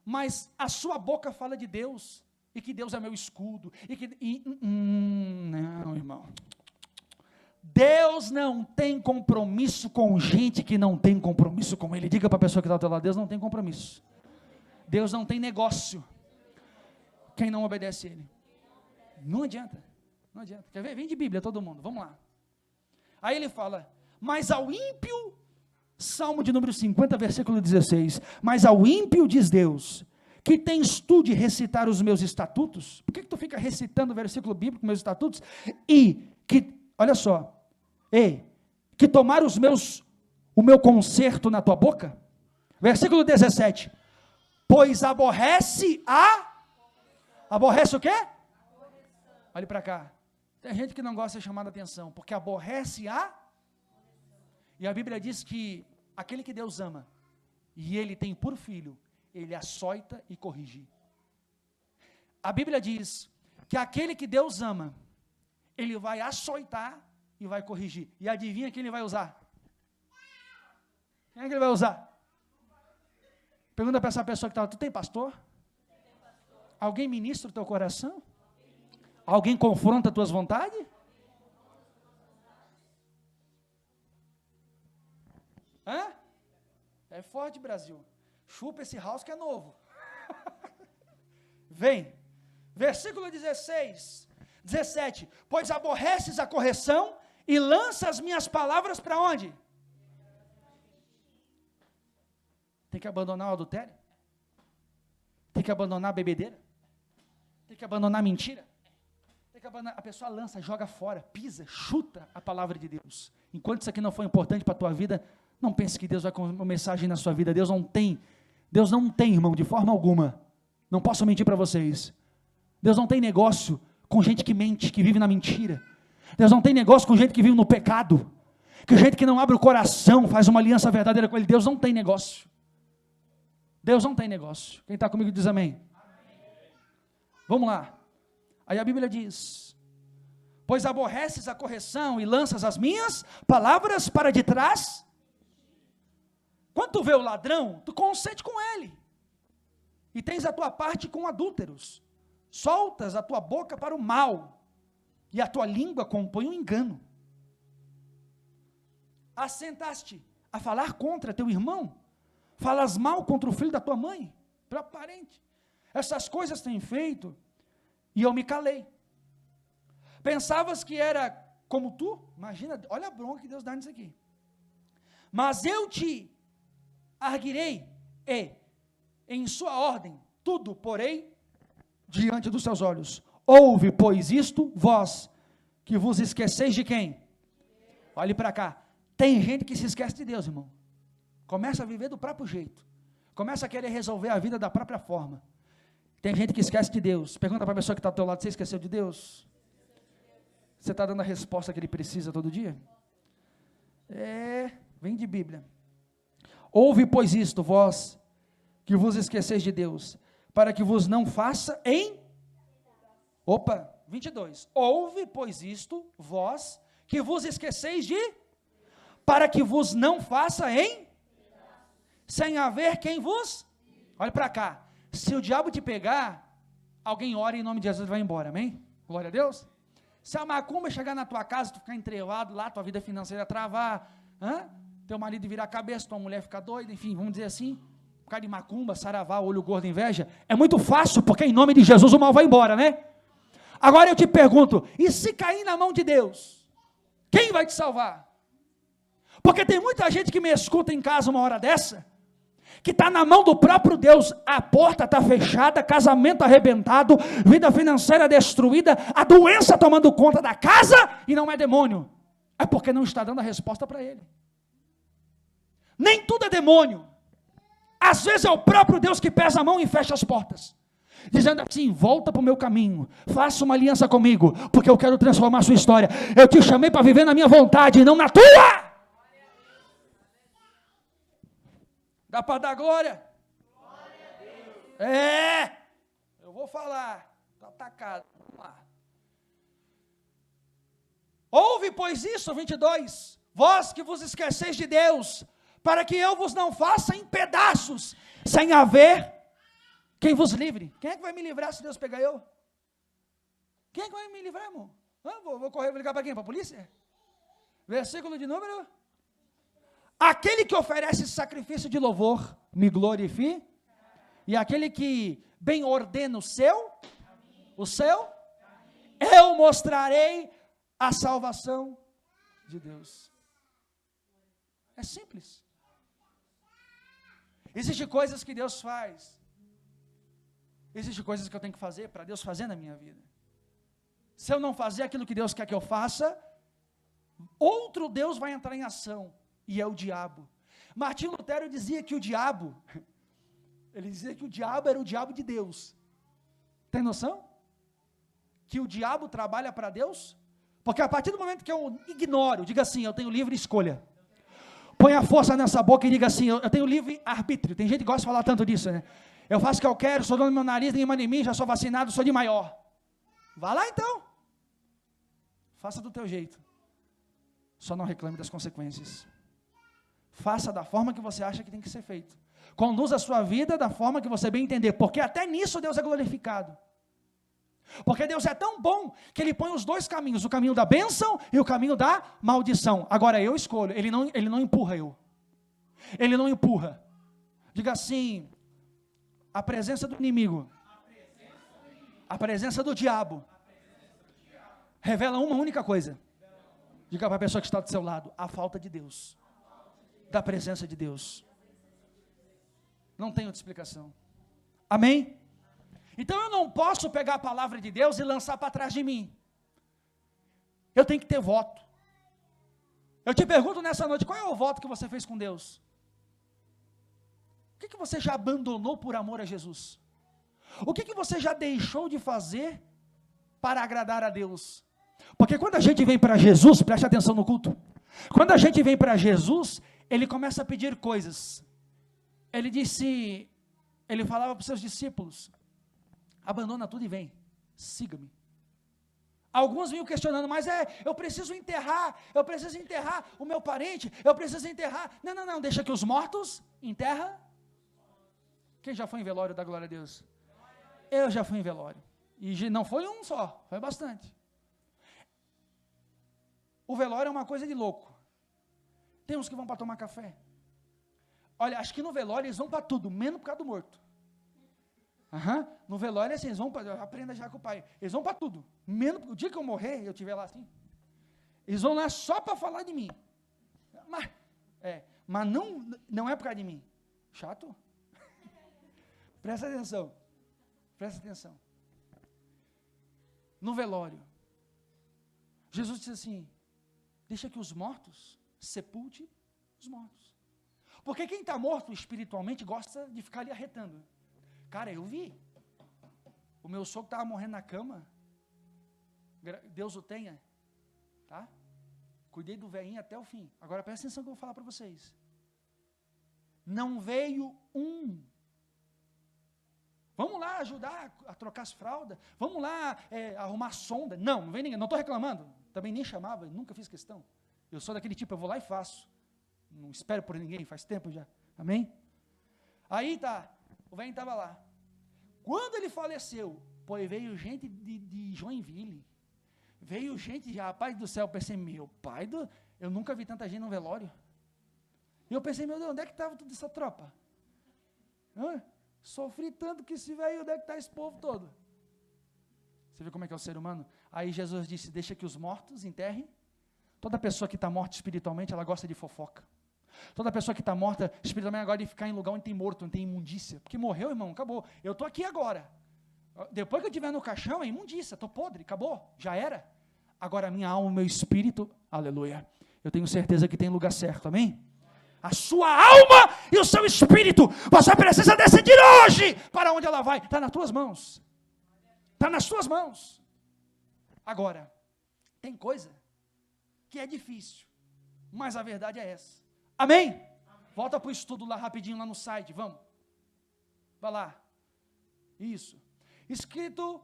mas a sua boca fala de Deus, e que Deus é meu escudo, não, irmão, Deus não tem compromisso com gente que não tem compromisso com Ele. Diga para a pessoa que está ao teu lado, Deus não tem compromisso, Deus não tem negócio, quem não obedece a Ele, não adianta, quer ver? Vem de Bíblia todo mundo, vamos lá. Aí ele fala, mas ao ímpio, Salmo de número 50, versículo 16, mas ao ímpio diz Deus, que tens tu de recitar os meus estatutos? Por que tu fica recitando o versículo bíblico, meus estatutos? E que, olha só, que tomar o meu conserto na tua boca? Versículo 17, pois aborrece o quê? Olhe para cá, tem gente que não gosta de ser chamada atenção, porque aborrece e a Bíblia diz que aquele que Deus ama, e Ele tem por filho, Ele açoita e corrige. A Bíblia diz que aquele que Deus ama, Ele vai açoitar e vai corrigir. E adivinha quem Ele vai usar? Quem é que Ele vai usar? Pergunta para essa pessoa que está, tu tem pastor? Alguém ministra o teu coração? Alguém confronta as tuas vontades? É forte, Brasil. Chupa esse house que é novo. Vem. Versículo 17. Pois aborreces a correção e lança as minhas palavras para onde? Tem que abandonar o adultério? Tem que abandonar a bebedeira? Tem que abandonar a mentira? Tem que abandonar. A pessoa lança, joga fora, pisa, chuta a palavra de Deus. Enquanto isso aqui não for importante para a tua vida, não pense que Deus vai com uma mensagem na sua vida. Deus não tem, irmão, de forma alguma. Não posso mentir para vocês. Deus não tem negócio com gente que mente, que vive na mentira. Deus não tem negócio com gente que vive no pecado. Que gente que não abre o coração, faz uma aliança verdadeira com Ele. Deus não tem negócio. Deus não tem negócio. Quem está comigo diz amém. Vamos lá. Aí a Bíblia diz, pois aborreces a correção e lanças as minhas palavras para de trás. Quando tu vê o ladrão, tu consente com ele, e tens a tua parte com adúlteros, soltas a tua boca para o mal, e a tua língua compõe o engano. Assentaste a falar contra teu irmão, falas mal contra o filho da tua mãe, próprio parente, Essas coisas têm feito, e eu me calei. Pensavas que era como tu? Imagina, olha a bronca que Deus dá nisso aqui. Mas eu te arguirei, e em sua ordem, tudo porei diante dos seus olhos. Ouve, pois, isto, vós, que vos esqueceis de quem? Olhe para cá. Tem gente que se esquece de Deus, irmão. Começa a viver do próprio jeito. Começa a querer resolver a vida da própria forma. Tem gente que esquece de Deus. Pergunta para a pessoa que está do teu lado, você esqueceu de Deus? Você está dando a resposta que ele precisa todo dia? Vem de Bíblia. Ouve, pois, isto, vós, que vos esqueceis de Deus, para que vos não faça em... 22. Ouve, pois, isto, vós, que vos esqueceis de... Para que vos não faça em... Sem haver quem vos... Olha para cá. Se o diabo te pegar, alguém ora em nome de Jesus e vai embora, amém? Glória a Deus. Se a macumba chegar na tua casa, tu ficar entrelado lá, tua vida financeira travar, teu marido virar a cabeça, tua mulher ficar doida, enfim, vamos dizer assim, por causa de macumba, saravá, olho gordo, inveja, é muito fácil, porque em nome de Jesus o mal vai embora, né? Agora eu te pergunto, e se cair na mão de Deus, quem vai te salvar? Porque tem muita gente que me escuta em casa uma hora dessa, que está na mão do próprio Deus, a porta está fechada, casamento arrebentado, vida financeira destruída, a doença tomando conta da casa, e não é demônio, é porque não está dando a resposta para ele. Nem tudo é demônio, às vezes é o próprio Deus que pesa a mão e fecha as portas, dizendo assim, volta para o meu caminho, faça uma aliança comigo, porque eu quero transformar a sua história, eu te chamei para viver na minha vontade, não na tua. Dá para dar glória? Glória a Deus. Eu vou falar, está atacado, vamos lá. Ouve, pois, isso, 22, vós que vos esqueceis de Deus, para que eu vos não faça em pedaços, sem haver quem vos livre. Quem é que vai me livrar se Deus pegar eu? Quem é que vai me livrar, irmão? Vou correr, vou ligar para quem? Para a polícia? Versículo de número... Aquele que oferece sacrifício de louvor, me glorifique, e aquele que bem ordena o seu, eu mostrarei a salvação de Deus. É simples. Existem coisas que Deus faz, existem coisas que eu tenho que fazer para Deus fazer na minha vida. Se eu não fazer aquilo que Deus quer que eu faça, outro Deus vai entrar em ação, e é o diabo. Martinho Lutero dizia que o diabo, ele dizia que o diabo era o diabo de Deus. Tem noção? Que o diabo trabalha para Deus? Porque a partir do momento que eu ignoro, diga assim, eu tenho livre escolha. Põe a força nessa boca e diga assim, eu tenho livre arbítrio. Tem gente que gosta de falar tanto disso, né? Eu faço o que eu quero, sou dono do meu nariz, ninguém manda em mim, já sou vacinado, sou de maior. Vá lá então. Faça do teu jeito. Só não reclame das consequências. Faça da forma que você acha que tem que ser feito. Conduza a sua vida da forma que você bem entender, porque até nisso Deus é glorificado. Porque Deus é tão bom, que Ele põe os dois caminhos, o caminho da bênção e o caminho da maldição. Agora eu escolho, Ele não empurra eu. Ele não empurra. Diga assim, a presença do inimigo, a presença do diabo, revela uma única coisa. Diga para a pessoa que está do seu lado, a falta de Deus. Da presença de Deus. Não tem outra explicação. Amém? Então eu não posso pegar a palavra de Deus e lançar para trás de mim. Eu tenho que ter voto. Eu te pergunto nessa noite, qual é o voto que você fez com Deus? O que você já abandonou por amor a Jesus? O que você já deixou de fazer para agradar a Deus? Porque quando a gente vem para Jesus, preste atenção no culto, quando a gente vem para Jesus, Ele começa a pedir coisas. Ele falava para os seus discípulos, abandona tudo e vem, siga-me. Alguns vinham questionando, mas eu preciso enterrar o meu parente, eu preciso enterrar. Não, deixa que os mortos enterram. Quem já foi em velório, dá glória a Deus? Eu já fui em velório, e não foi um só, foi bastante. O velório é uma coisa de louco. Tem uns que vão para tomar café. Olha, acho que no velório eles vão para tudo, menos por causa do morto. No velório, assim, eles vão para, aprenda já com o pai, eles vão para tudo, menos o dia que eu morrer, eu estiver lá assim, eles vão lá só para falar de mim, mas não é por causa de mim, chato, presta atenção, no velório, Jesus disse assim, deixa que os mortos sepulte os mortos, porque quem está morto espiritualmente gosta de ficar ali arretando. Cara, eu vi. O meu sogro estava morrendo na cama. Deus o tenha. Tá? Cuidei do velhinho até o fim. Agora presta atenção que eu vou falar para vocês. Não veio um. Vamos lá ajudar a trocar as fraldas. Vamos lá arrumar sonda. Não veio ninguém. Não estou reclamando. Também nem chamava, nunca fiz questão. Eu sou daquele tipo, eu vou lá e faço. Não espero por ninguém, faz tempo já. Amém? Aí tá. O velho estava lá. Quando ele faleceu, veio gente de Joinville, veio gente de, rapaz do céu, eu pensei, eu nunca vi tanta gente no velório. E eu pensei, meu Deus, onde é que estava toda essa tropa? Sofri tanto que esse velho, onde é que está esse povo todo? Você vê como é que é o ser humano? Aí Jesus disse, deixa que os mortos enterrem. Toda pessoa que está morta espiritualmente, ela gosta de fofoca. Toda pessoa que está morta espiritualmente agora de ficar em lugar onde tem morto, onde tem imundícia. Porque morreu, irmão, acabou. Eu estou aqui agora. Depois que eu estiver no caixão, é imundícia, estou podre, acabou, já era. Agora a minha alma, o meu espírito, aleluia. Eu tenho certeza que tem lugar certo, amém? A sua alma e o seu espírito, você precisa decidir hoje para onde ela vai. Está nas tuas mãos. Está nas suas mãos. Agora, tem coisa que é difícil, mas a verdade é essa. Amém? Volta para o estudo lá rapidinho, lá no site, vamos. Vai lá. Isso. Escritor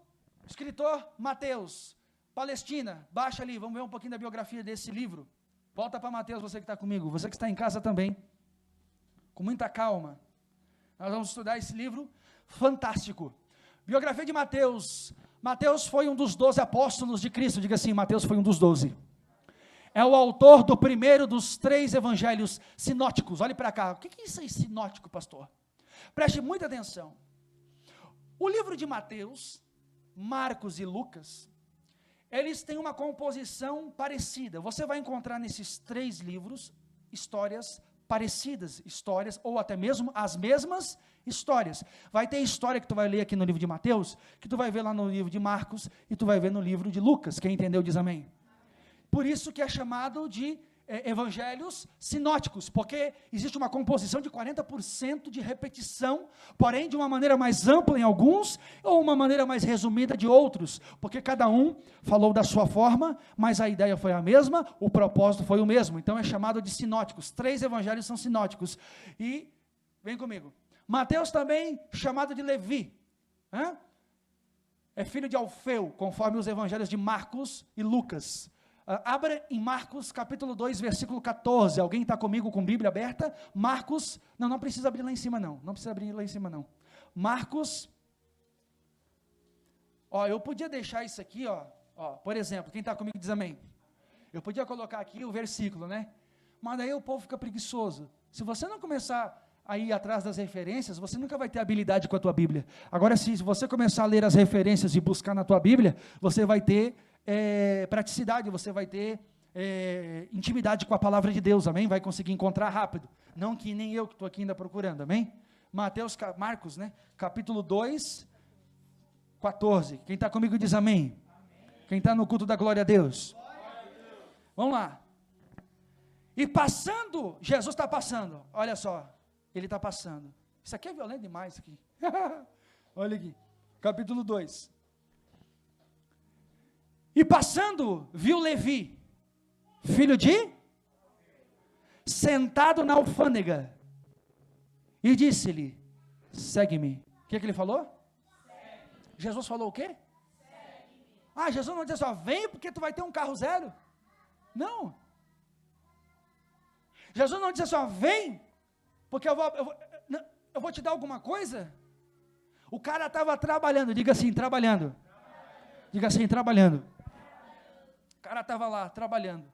Mateus, Palestina, baixa ali, vamos ver um pouquinho da biografia desse livro. Volta para Mateus, você que está comigo, você que está em casa também. Com muita calma. Nós vamos estudar esse livro fantástico. Biografia de Mateus. Mateus foi um dos 12 apóstolos de Cristo, diga assim, Mateus foi um dos 12. É o autor do primeiro dos 3 evangelhos sinóticos. Olhe para cá. O que é isso aí, sinótico, pastor? Preste muita atenção. O livro de Mateus, Marcos e Lucas, eles têm uma composição parecida. Você vai encontrar nesses 3 livros histórias parecidas, histórias, ou até mesmo as mesmas histórias. Vai ter história que tu vai ler aqui no livro de Mateus, que tu vai ver lá no livro de Marcos, e tu vai ver no livro de Lucas. Quem entendeu diz amém. Por isso que é chamado de evangelhos sinóticos, porque existe uma composição de 40% de repetição, porém de uma maneira mais ampla em alguns, ou uma maneira mais resumida de outros, porque cada um falou da sua forma, mas a ideia foi a mesma, o propósito foi o mesmo, então é chamado de sinóticos. 3 evangelhos são sinóticos, e, vem comigo, Mateus também chamado de Levi, é filho de Alfeu, conforme os evangelhos de Marcos e Lucas. Abra em Marcos capítulo 2, versículo 14, alguém está comigo com Bíblia aberta? Marcos, não precisa abrir lá em cima não precisa abrir lá em cima não. Marcos, eu podia deixar isso aqui, por exemplo, quem está comigo diz amém. Eu podia colocar aqui o versículo, né? Mas daí o povo fica preguiçoso. Se você não começar a ir atrás das referências, você nunca vai ter habilidade com a tua Bíblia. Agora, se você começar a ler as referências e buscar na tua Bíblia, você vai ter praticidade, você vai ter intimidade com a palavra de Deus, amém? Vai conseguir encontrar rápido, não que nem eu que estou aqui ainda procurando, amém? Marcos, né? Capítulo 2, 14, quem está comigo diz amém? Quem está no culto da glória a Deus? Vamos lá. E passando, Jesus está passando, olha só, ele está passando, isso aqui é violento demais, isso aqui. Olha aqui, capítulo 2, e passando, viu Levi, filho de, sentado na alfândega, e disse-lhe, segue-me. O que ele falou? Segue. Jesus falou o quê? Segue-me. Jesus não disse só, vem porque tu vai ter um carro zero. Não. Jesus não disse só, vem, porque eu vou te dar alguma coisa. O cara estava trabalhando, diga assim, trabalhando. Diga assim, trabalhando. O cara estava lá, trabalhando.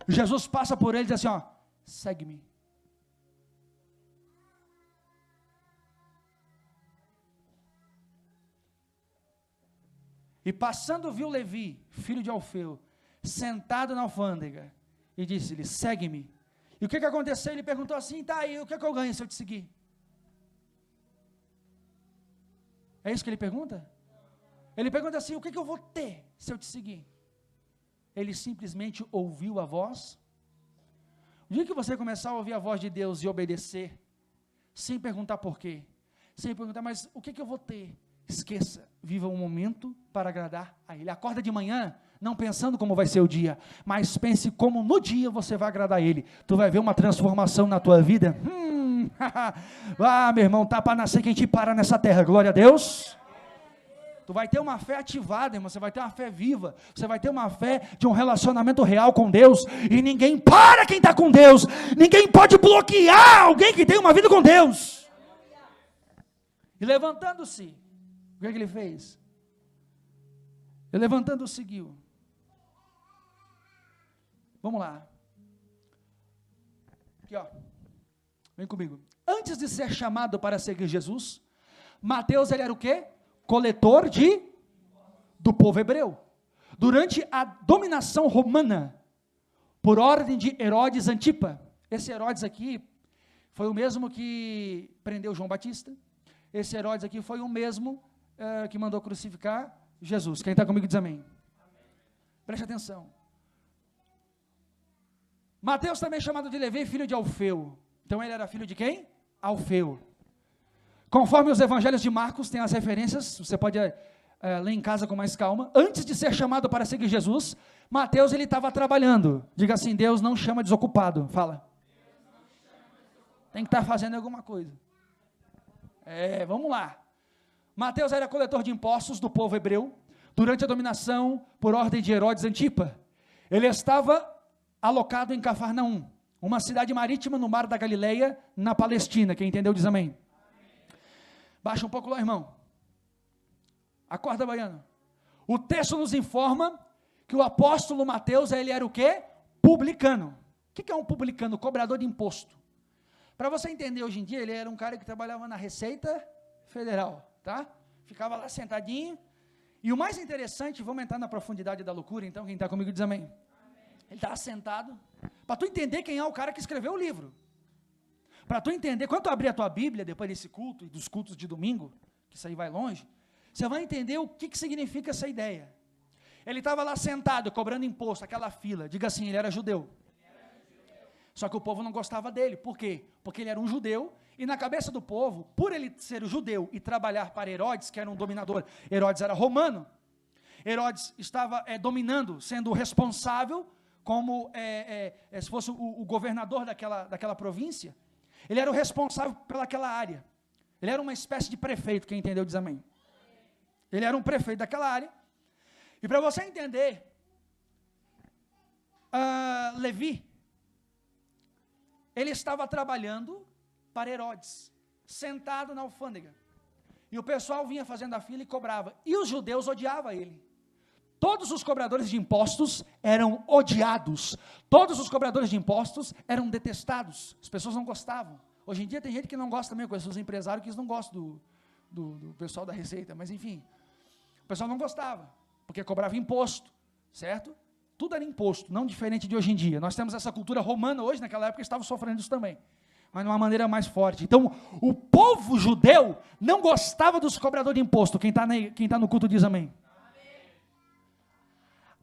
Jesus passa por ele e diz assim, segue-me. E passando viu Levi, filho de Alfeu, sentado na alfândega, e disse-lhe, segue-me. E o que aconteceu? Ele perguntou assim, tá aí, o que eu ganho se eu te seguir? É isso que ele pergunta? Ele pergunta assim, o que eu vou ter se eu te seguir? Ele simplesmente ouviu a voz. O dia que você começar a ouvir a voz de Deus e obedecer, sem perguntar por quê, sem perguntar, mas o que eu vou ter? Esqueça, viva um momento para agradar a Ele. Acorda de manhã, não pensando como vai ser o dia, mas pense como no dia você vai agradar a Ele. Tu vai ver uma transformação na tua vida. Meu irmão, tá para nascer quem te para nessa terra, glória a Deus. Tu vai ter uma fé ativada, irmão, você vai ter uma fé viva, você vai ter uma fé de um relacionamento real com Deus, e ninguém para quem está com Deus, ninguém pode bloquear alguém que tem uma vida com Deus. E levantando-se, o que ele fez? Ele levantando-se seguiu. Vamos lá. Aqui ó, vem comigo. Antes de ser chamado para seguir Jesus, Mateus ele era o quê? Coletor do povo hebreu. Durante a dominação romana, por ordem de Herodes Antipa, esse Herodes aqui foi o mesmo que prendeu João Batista, esse Herodes aqui foi o mesmo que mandou crucificar Jesus. Quem está comigo diz amém. Preste atenção. Mateus também é chamado de Levi, filho de Alfeu. Então ele era filho de quem? Alfeu. Conforme os evangelhos de Marcos, tem as referências, você pode ler em casa com mais calma. Antes de ser chamado para seguir Jesus, Mateus ele estava trabalhando. Diga assim, Deus não chama desocupado. Fala. Tem que estar fazendo alguma coisa. Vamos lá. Mateus era coletor de impostos do povo hebreu, durante a dominação por ordem de Herodes Antipa. Ele estava alocado em Cafarnaum, uma cidade marítima no mar da Galileia, na Palestina. Quem entendeu diz amém. Baixa um pouco lá, irmão. Acorda, baiano. O texto nos informa que o apóstolo Mateus, ele era o quê? Publicano. O que é um publicano? Cobrador de imposto. Para você entender, hoje em dia, ele era um cara que trabalhava na Receita Federal, tá? Ficava lá sentadinho. E o mais interessante, vamos entrar na profundidade da loucura, então, quem está comigo diz amém. Ele estava sentado, para tu entender quem é o cara que escreveu o livro. Para tu entender, quando tu abrir a tua Bíblia, depois desse culto, e dos cultos de domingo, que isso aí vai longe, você vai entender o que significa essa ideia. Ele estava lá sentado, cobrando imposto, aquela fila, diga assim, ele era judeu. Só que o povo não gostava dele, por quê? Porque ele era um judeu, e na cabeça do povo, por ele ser judeu e trabalhar para Herodes, que era um dominador, Herodes era romano, Herodes estava dominando, sendo o responsável, como se fosse o governador daquela província. Ele era o responsável pelaquela área. Ele era uma espécie de prefeito, quem entendeu diz amém. Ele era um prefeito daquela área. E para você entender, Levi, ele estava trabalhando para Herodes, sentado na alfândega. E o pessoal vinha fazendo a fila e cobrava. E os judeus odiavam ele. Todos os cobradores de impostos eram odiados. Todos os cobradores de impostos eram detestados. As pessoas não gostavam. Hoje em dia tem gente que não gosta também, com esses empresários que não gostam do pessoal da Receita, mas enfim. O pessoal não gostava, porque cobrava imposto, certo? Tudo era imposto, não diferente de hoje em dia. Nós temos essa cultura romana hoje, naquela época estavam sofrendo isso também, mas de uma maneira mais forte. Então, o povo judeu não gostava dos cobradores de imposto. Quem está no culto diz amém.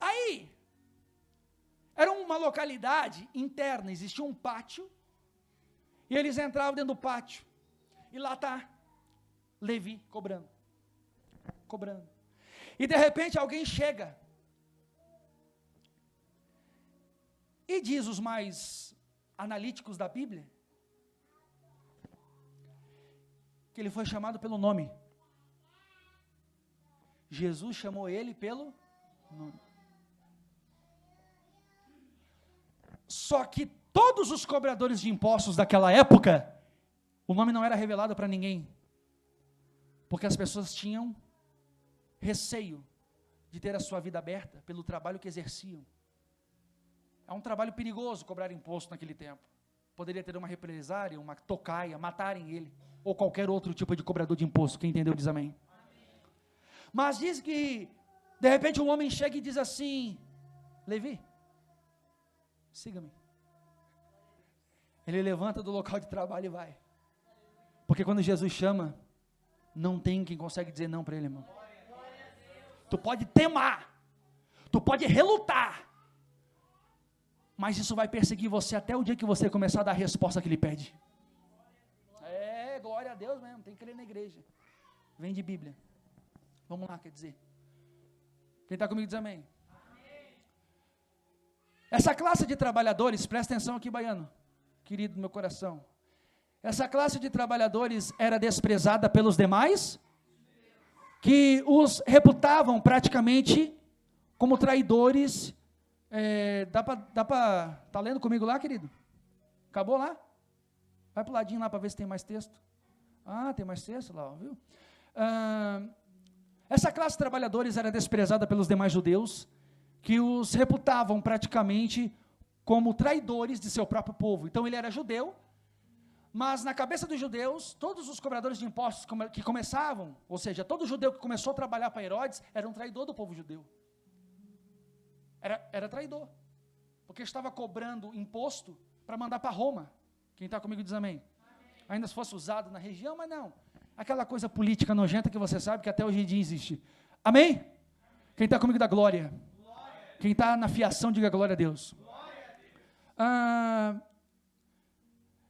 Aí, era uma localidade interna, existia um pátio, e eles entravam dentro do pátio, e lá está Levi cobrando, e de repente alguém chega, e diz os mais analíticos da Bíblia, que ele foi chamado pelo nome. Jesus chamou ele pelo nome. Só que todos os cobradores de impostos daquela época, o nome não era revelado para ninguém, porque as pessoas tinham receio de ter a sua vida aberta pelo trabalho que exerciam. É um trabalho perigoso cobrar imposto naquele tempo. Poderia ter uma represária, uma tocaia, matarem ele, ou qualquer outro tipo de cobrador de imposto. Quem entendeu diz amém. Mas diz que De repente um homem chega e diz assim: Levi, siga-me. Ele levanta do local de trabalho e vai. Porque quando Jesus chama, não tem quem consegue dizer não para ele, irmão. Tu pode temar, tu pode relutar, mas isso vai perseguir você até o dia que você começar a dar a resposta que ele pede. Glória a Deus mesmo, tem que crer na igreja. Vem de Bíblia. Vamos lá, quer dizer. Quem está comigo diz amém. Essa classe de trabalhadores, presta atenção aqui, baiano, querido do meu coração. Essa classe de trabalhadores era desprezada pelos demais, que os reputavam praticamente como traidores. Tá lendo comigo lá, querido? Acabou lá? Vai para o ladinho lá para ver se tem mais texto. Tem mais texto lá, viu? Essa classe de trabalhadores era desprezada pelos demais judeus, que os reputavam praticamente como traidores de seu próprio povo. Então ele era judeu, mas na cabeça dos judeus, todos os cobradores de impostos que começavam, ou seja, todo judeu que começou a trabalhar para Herodes, era um traidor do povo judeu. Era traidor, porque estava cobrando imposto para mandar para Roma. Quem está comigo diz amém. Ainda se fosse usado na região, mas não. Aquela coisa política nojenta que você sabe que até hoje em dia existe. Amém? Quem está comigo dá glória. Quem está na fiação, diga glória a Deus.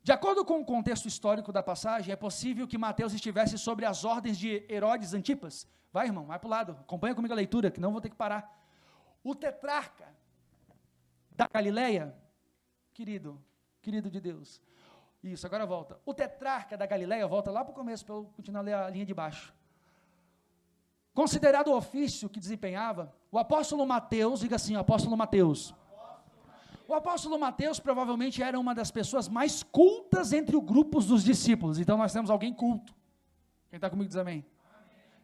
De acordo com o contexto histórico da passagem, é possível que Mateus estivesse sobre as ordens de Herodes Antipas. Vai, irmão, vai para o lado. Acompanha comigo a leitura, que não vou ter que parar. O tetrarca da Galileia, querido de Deus. Isso, agora volta. O tetrarca da Galileia, volta lá para o começo, para eu continuar a ler a linha de baixo. Considerado o ofício que desempenhava, o apóstolo Mateus, diga assim, apóstolo Mateus. O apóstolo Mateus provavelmente era uma das pessoas mais cultas entre os grupos dos discípulos. Então nós temos alguém culto. Quem está comigo diz amém.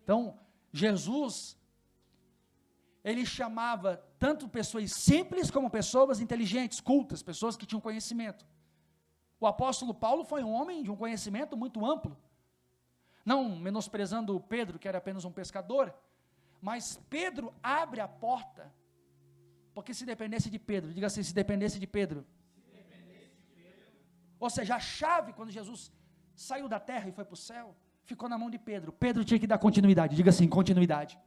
Então, Jesus, ele chamava tanto pessoas simples como pessoas inteligentes, cultas, pessoas que tinham conhecimento. O apóstolo Paulo foi um homem de um conhecimento muito amplo, não menosprezando Pedro, que era apenas um pescador, mas Pedro abre a porta, porque se dependesse de Pedro, diga assim, se dependesse de Pedro, ou seja, a chave quando Jesus saiu da terra e foi para o céu, ficou na mão de Pedro. Pedro tinha que dar continuidade, diga assim, continuidade.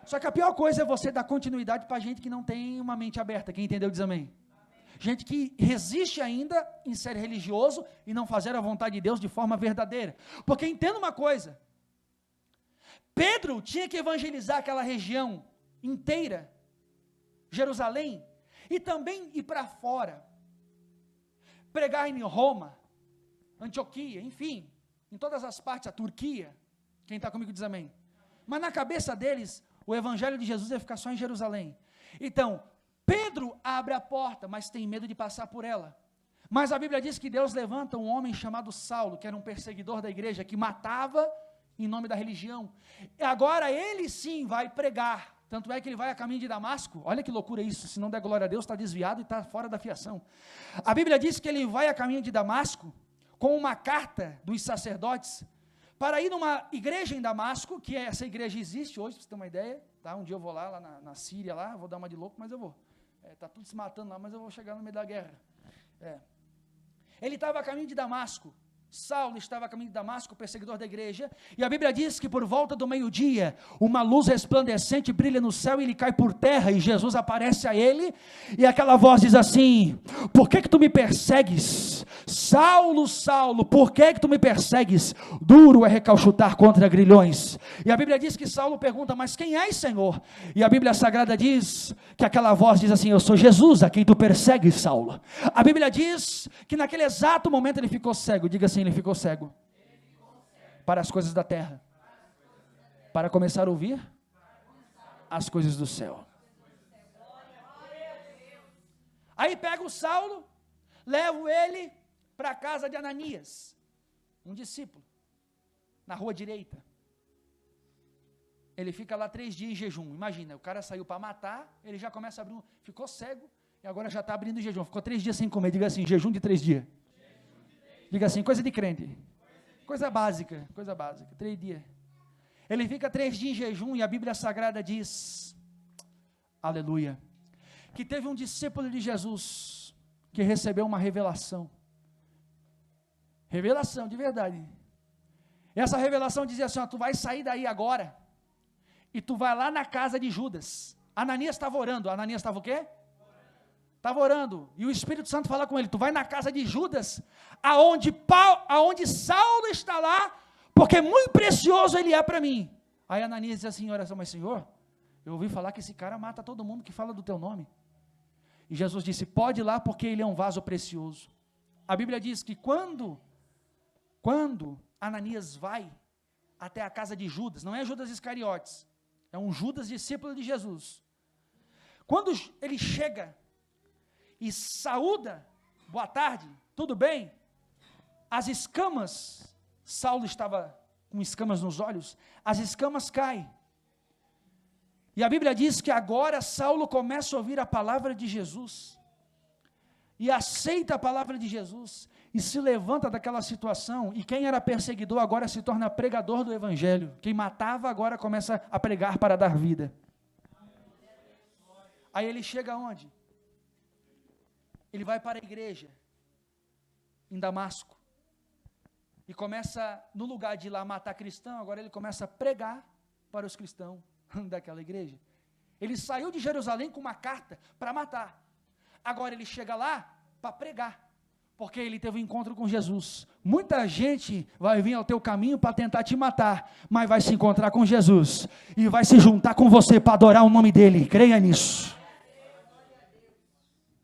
Só que a pior coisa é você dar continuidade para gente que não tem uma mente aberta. Quem entendeu diz amém. Gente que resiste ainda em ser religioso e não fazer a vontade de Deus de forma verdadeira. Porque entenda uma coisa, Pedro tinha que evangelizar aquela região inteira, Jerusalém, e também ir para fora, pregar em Roma, Antioquia, enfim, em todas as partes, a Turquia. Quem está comigo diz amém. Mas na cabeça deles, o evangelho de Jesus ia ficar só em Jerusalém. Então, Pedro abre a porta, mas tem medo de passar por ela. Mas a Bíblia diz que Deus levanta um homem chamado Saulo, que era um perseguidor da igreja, que matava em nome da religião. E agora ele sim vai pregar. Tanto é que ele vai a caminho de Damasco. Olha que loucura isso, se não der glória a Deus, está desviado e está fora da fiação. A Bíblia diz que ele vai a caminho de Damasco, com uma carta dos sacerdotes, para ir numa igreja em Damasco, que essa igreja existe hoje, para você ter uma ideia. Tá? Um dia eu vou lá na Síria, lá, vou dar uma de louco, mas eu vou. Está tudo se matando lá, mas eu vou chegar no meio da guerra. Ele estava a caminho de Damasco. Saulo estava a caminho de Damasco, perseguidor da igreja, e a Bíblia diz que por volta do meio-dia, uma luz resplandecente brilha no céu e ele cai por terra, e Jesus aparece a ele, e aquela voz diz assim: por que tu me persegues? Saulo, Saulo, por que tu me persegues? Duro é recalchutar contra grilhões. E a Bíblia diz que Saulo pergunta: mas quem és, Senhor? E a Bíblia Sagrada diz que aquela voz diz assim: eu sou Jesus, a quem tu persegues, Saulo. A Bíblia diz que naquele exato momento ele ficou cego. Diga assim, ele ficou cego para as coisas da terra, para começar a ouvir as coisas do céu. Aí pega o Saulo, levo ele para a casa de Ananias, um discípulo, na rua direita. Ele fica lá 3 dias em jejum. Imagina, o cara saiu para matar, ele já começa a abrir, ficou cego, e agora já está abrindo jejum, ficou 3 dias sem comer. Diga assim, jejum de 3 dias. Diga assim, coisa de crente, coisa básica, 3 dias. Ele fica 3 dias em jejum e a Bíblia Sagrada diz, aleluia, que teve um discípulo de Jesus que recebeu uma revelação. Revelação de verdade. Essa revelação dizia assim, ó, tu vai sair daí agora e tu vai lá na casa de Judas. Ananias estava orando. Ananias estava o quê? Estava orando. E o Espírito Santo fala com ele, tu vai na casa de Judas, aonde Saulo está lá, porque muito precioso ele é para mim. Aí Ananias diz assim, oração, mas Senhor, eu ouvi falar que esse cara mata todo mundo que fala do teu nome. E Jesus disse, pode ir lá porque ele é um vaso precioso. A Bíblia diz que quando Ananias vai até a casa de Judas, não é Judas Iscariotes, é um Judas discípulo de Jesus. Quando ele chega e saúda, boa tarde, tudo bem? As escamas, Saulo estava com escamas nos olhos, as escamas caem. E a Bíblia diz que agora Saulo começa a ouvir a palavra de Jesus, e aceita a palavra de Jesus, e se levanta daquela situação, e quem era perseguidor agora se torna pregador do Evangelho, quem matava agora começa a pregar para dar vida. Aí ele chega aonde? Ele vai para a igreja, em Damasco, e começa, no lugar de ir lá matar cristão, agora ele começa a pregar para os cristãos daquela igreja. Ele saiu de Jerusalém com uma carta para matar, agora ele chega lá para pregar, porque ele teve um encontro com Jesus. Muita gente vai vir ao teu caminho para tentar te matar, mas vai se encontrar com Jesus, e vai se juntar com você para adorar o nome dele, creia nisso.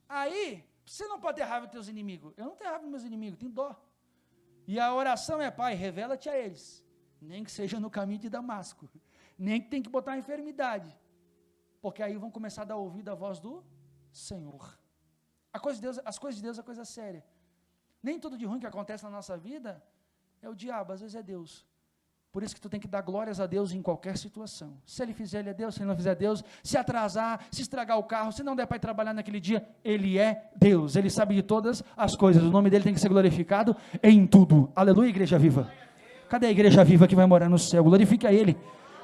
Aí, você não pode ter raiva dos teus inimigos, eu não tenho raiva dos meus inimigos, tenho dó, e a oração é, Pai, revela-te a eles, nem que seja no caminho de Damasco, nem que tem que botar uma enfermidade, porque aí vão começar a dar ouvido à voz do Senhor. As coisas de Deus é coisa séria. Nem tudo de ruim que acontece na nossa vida é o diabo, às vezes é Deus. Por isso que tu tem que dar glórias a Deus em qualquer situação. Se ele fizer, ele é Deus. Se ele não fizer, Deus. Se atrasar, se estragar o carro, se não der para ir trabalhar naquele dia, ele é Deus. Ele sabe de todas as coisas. O nome dele tem que ser glorificado em tudo. Aleluia, igreja viva. Cadê a igreja viva que vai morar no céu? Glorifica ele.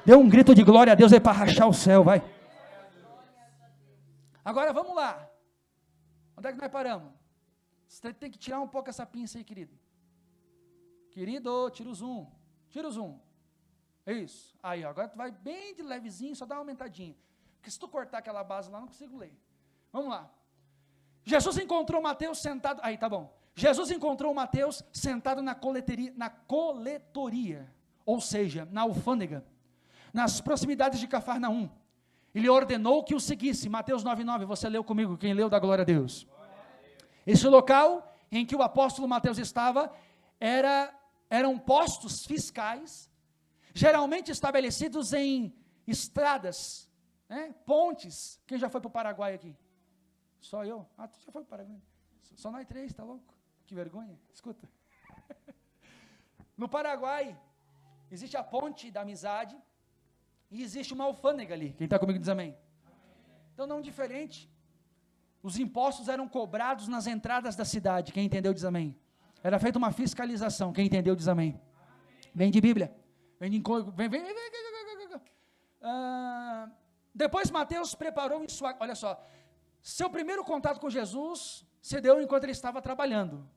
Dê um grito de glória a Deus aí para rachar o céu, vai. Agora vamos lá. Onde é que nós paramos? Você tem que tirar um pouco essa pinça aí, querido. Querido, tira o zoom. Tira o zoom. Isso. Aí, ó, agora tu vai bem de levezinho, só dá uma aumentadinha. Porque se tu cortar aquela base lá, não consigo ler. Vamos lá. Jesus encontrou Mateus sentado. Aí, tá bom. Jesus encontrou Mateus sentado na coletoria, ou seja, na alfândega, nas proximidades de Cafarnaum. Ele ordenou que o seguisse. Mateus 9:9, você leu comigo, quem leu, dá glória a Deus. Esse local em que o apóstolo Mateus estava, eram postos fiscais, geralmente estabelecidos em estradas, né, pontes. Quem já foi para o Paraguai aqui? Só eu? Ah, tu já foi para o Paraguai? Só nós 3, está louco? Que vergonha, escuta. No Paraguai, existe a ponte da amizade, e existe uma alfândega ali. Quem está comigo diz amém. Então, não diferente, os impostos eram cobrados nas entradas da cidade. Quem entendeu diz amém. Era feita uma fiscalização. Quem entendeu diz amém. Vem de Bíblia. Vem. Depois Mateus preparou em sua... Olha só. Seu primeiro contato com Jesus se deu enquanto ele estava trabalhando.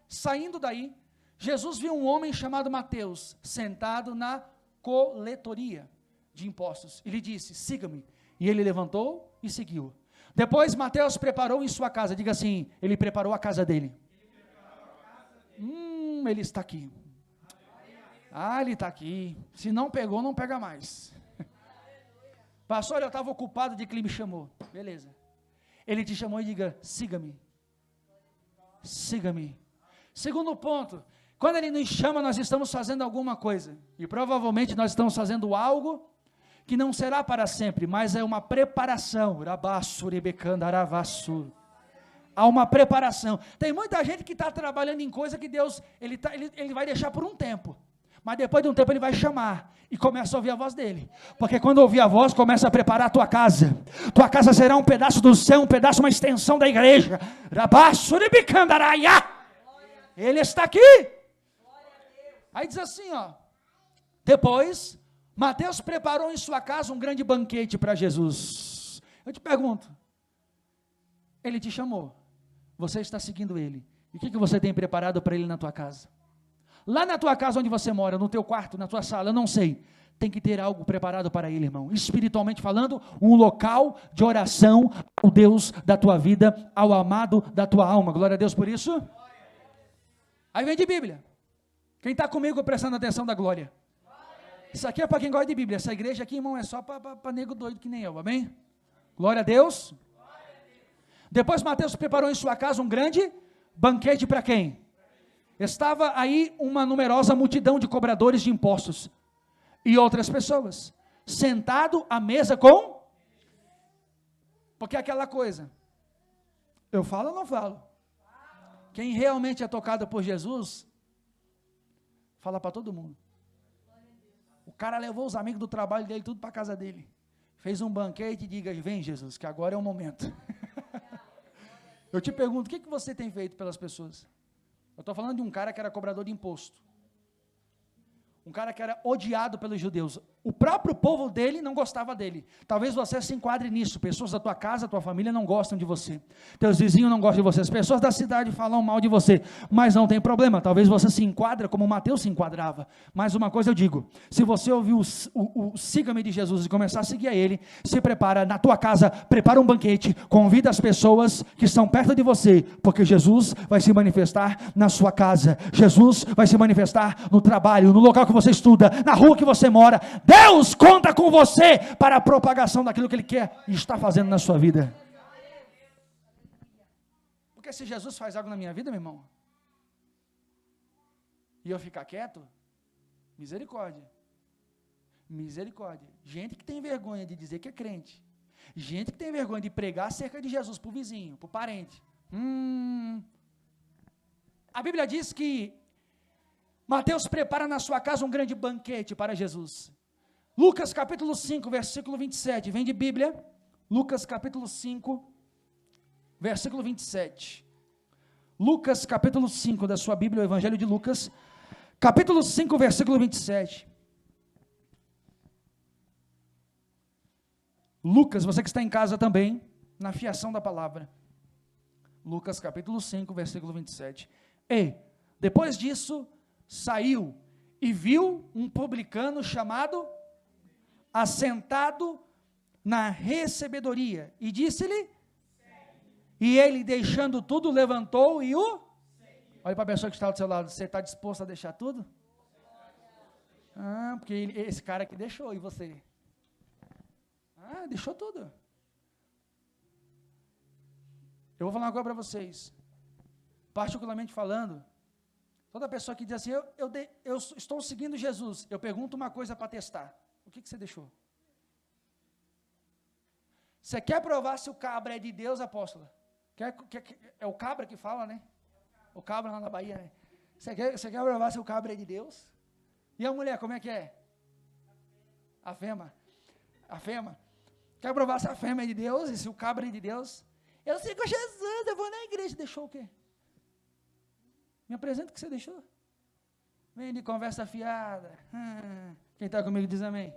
Saindo daí, Jesus viu um homem chamado Mateus sentado na coletoria de impostos. Ele disse, siga-me. E ele levantou e seguiu. Depois Mateus preparou em sua casa. Diga assim, ele preparou a casa dele. Ele está aqui. Ah, ele está aqui. Se não pegou, não pega mais. Pastor, eu estava ocupado de que ele me chamou. Beleza. Ele te chamou e diga, siga-me. Siga-me. Segundo ponto, quando ele nos chama, nós estamos fazendo alguma coisa. E provavelmente nós estamos fazendo algo que não será para sempre, mas é uma preparação. Há uma preparação. Tem muita gente que está trabalhando em coisa que Deus, ele vai deixar por um tempo. Mas depois de um tempo ele vai chamar e começa a ouvir a voz dele. Porque quando ouvir a voz, começa a preparar a tua casa. Tua casa será um pedaço do céu, um pedaço, uma extensão da igreja. Ele está aqui. Aí diz assim, ó. Depois, Mateus preparou em sua casa um grande banquete para Jesus. Eu te pergunto, ele te chamou, você está seguindo ele, e o que você tem preparado para ele na tua casa? Lá na tua casa onde você mora, no teu quarto, na tua sala, eu não sei, tem que ter algo preparado para ele, irmão, espiritualmente falando, um local de oração ao Deus da tua vida, ao amado da tua alma. Glória a Deus por isso. Aí vem de Bíblia. Quem está comigo prestando atenção da glória? Isso aqui é para quem gosta de Bíblia. Essa igreja aqui, irmão, é só para nego doido que nem eu, amém? Glória a Deus. Depois Mateus preparou em sua casa um grande banquete para quem? Estava aí uma numerosa multidão de cobradores de impostos e outras pessoas, sentado à mesa com, porque é aquela coisa, eu falo ou não falo? Quem realmente é tocado por Jesus, fala para todo mundo. O cara levou os amigos do trabalho dele, tudo para a casa dele, fez um banquete e diga, vem Jesus, que agora é o momento. Eu te pergunto, o que você tem feito pelas pessoas? Eu estou falando de um cara que era cobrador de imposto, um cara que era odiado pelos judeus, o próprio povo dele não gostava dele. Talvez você se enquadre nisso, pessoas da tua casa, tua família não gostam de você, teus vizinhos não gostam de você, as pessoas da cidade falam mal de você, mas não tem problema, talvez você se enquadra como Mateus se enquadrava. Mas uma coisa eu digo, se você ouvir o siga-me de Jesus e começar a seguir a ele, se prepara na tua casa, prepara um banquete, convida as pessoas que estão perto de você, porque Jesus vai se manifestar na sua casa, Jesus vai se manifestar no trabalho, no local que você estuda, na rua que você mora. Deus conta com você para a propagação daquilo que Ele quer e está fazendo na sua vida. Porque se Jesus faz algo na minha vida, meu irmão, e eu ficar quieto, misericórdia, misericórdia. Gente que tem vergonha de dizer que é crente, gente que tem vergonha de pregar acerca de Jesus para o vizinho, para o parente. A Bíblia diz que Mateus prepara na sua casa um grande banquete para Jesus. Lucas capítulo 5, versículo 27, vem de Bíblia, Lucas capítulo 5, versículo 27, Lucas capítulo 5 da sua Bíblia, o Evangelho de Lucas, capítulo 5, versículo 27, Lucas, você que está em casa também, na fiação da palavra, Lucas capítulo 5, versículo 27, e depois disso, saiu e viu um publicano chamado assentado na recebedoria, e disse-lhe, e ele deixando tudo, levantou e o, olha para a pessoa que está do seu lado, você está disposto a deixar tudo? Porque esse cara aqui deixou, e você? Deixou tudo. Eu vou falar uma coisa para vocês, particularmente falando, toda pessoa que diz assim, eu estou seguindo Jesus, eu pergunto uma coisa para testar, o que você deixou? Você quer provar se o cabra é de Deus, apóstola? É o cabra que fala, né? O cabra lá na Bahia, né? Você quer provar se o cabra é de Deus? E a mulher, como é que é? A fêmea. Quer provar se a fêmea é de Deus e se o cabra é de Deus? Eu sigo Jesus, eu vou na igreja. Deixou o quê? Me apresenta o que você deixou. Vem de conversa fiada. Quem está comigo diz amém.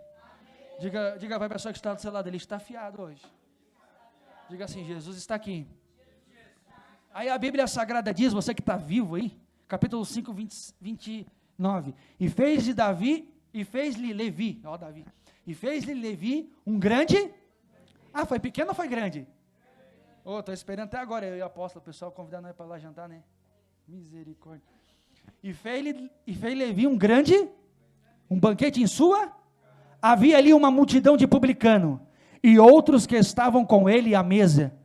Diga para a pessoa que está do seu lado, ele está fiado hoje. Diga assim, Jesus está aqui. Aí a Bíblia Sagrada diz, você que está vivo aí, capítulo 5, 29, e fez-lhe Levi, e fez-lhe Levi um grande, foi pequeno ou foi grande? Estou esperando até agora, eu e o apóstolo, o pessoal convidando nós para lá jantar, né? Misericórdia. E fez Levi um banquete em sua, havia ali uma multidão de publicano, e outros que estavam com ele à mesa.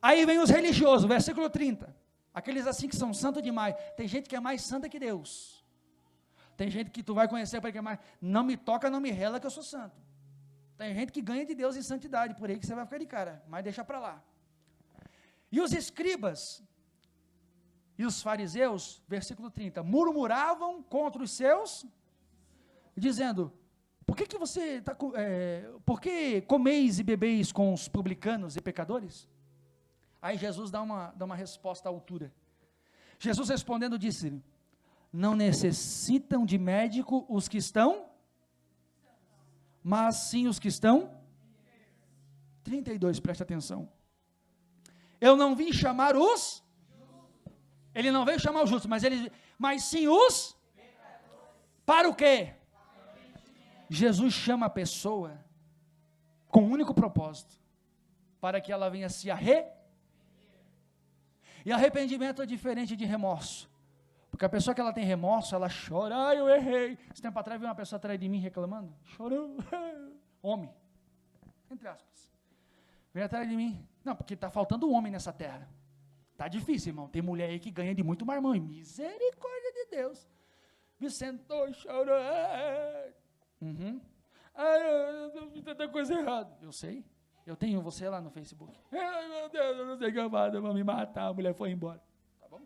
Aí vem os religiosos, versículo 30, aqueles assim que são santos demais, tem gente que é mais santa que Deus, tem gente que tu vai conhecer para que é mais, não me toca, não me rela que eu sou santo, tem gente que ganha de Deus em santidade, por aí que você vai ficar de cara, mas deixa para lá. E os escribas e os fariseus, versículo 30, murmuravam contra os seus, dizendo, por que comeis e bebeis com os publicanos e pecadores? Aí Jesus dá uma resposta à altura. Jesus respondendo disse, não necessitam de médico os que estão mas sim os que estão. 32, preste atenção. Eu não vim chamar os. Ele não veio chamar os justos, mas sim os. Para o quê? Jesus chama a pessoa com um único propósito, para que ela venha se arrepender. E arrependimento é diferente de remorso, porque a pessoa que ela tem remorso, ela chora, eu errei. Esse tempo atrás veio uma pessoa atrás de mim reclamando, chorando, homem, entre aspas, veio atrás de mim, não, porque está faltando homem nessa terra, está difícil, irmão, tem mulher aí que ganha de muito marmão, e misericórdia de Deus, me sentou, chorou, eu fiz tanta coisa errada, eu sei, eu tenho você lá no Facebook, ai meu Deus, eu não sei o que eu faço, vão me matar, a mulher foi embora, tá bom?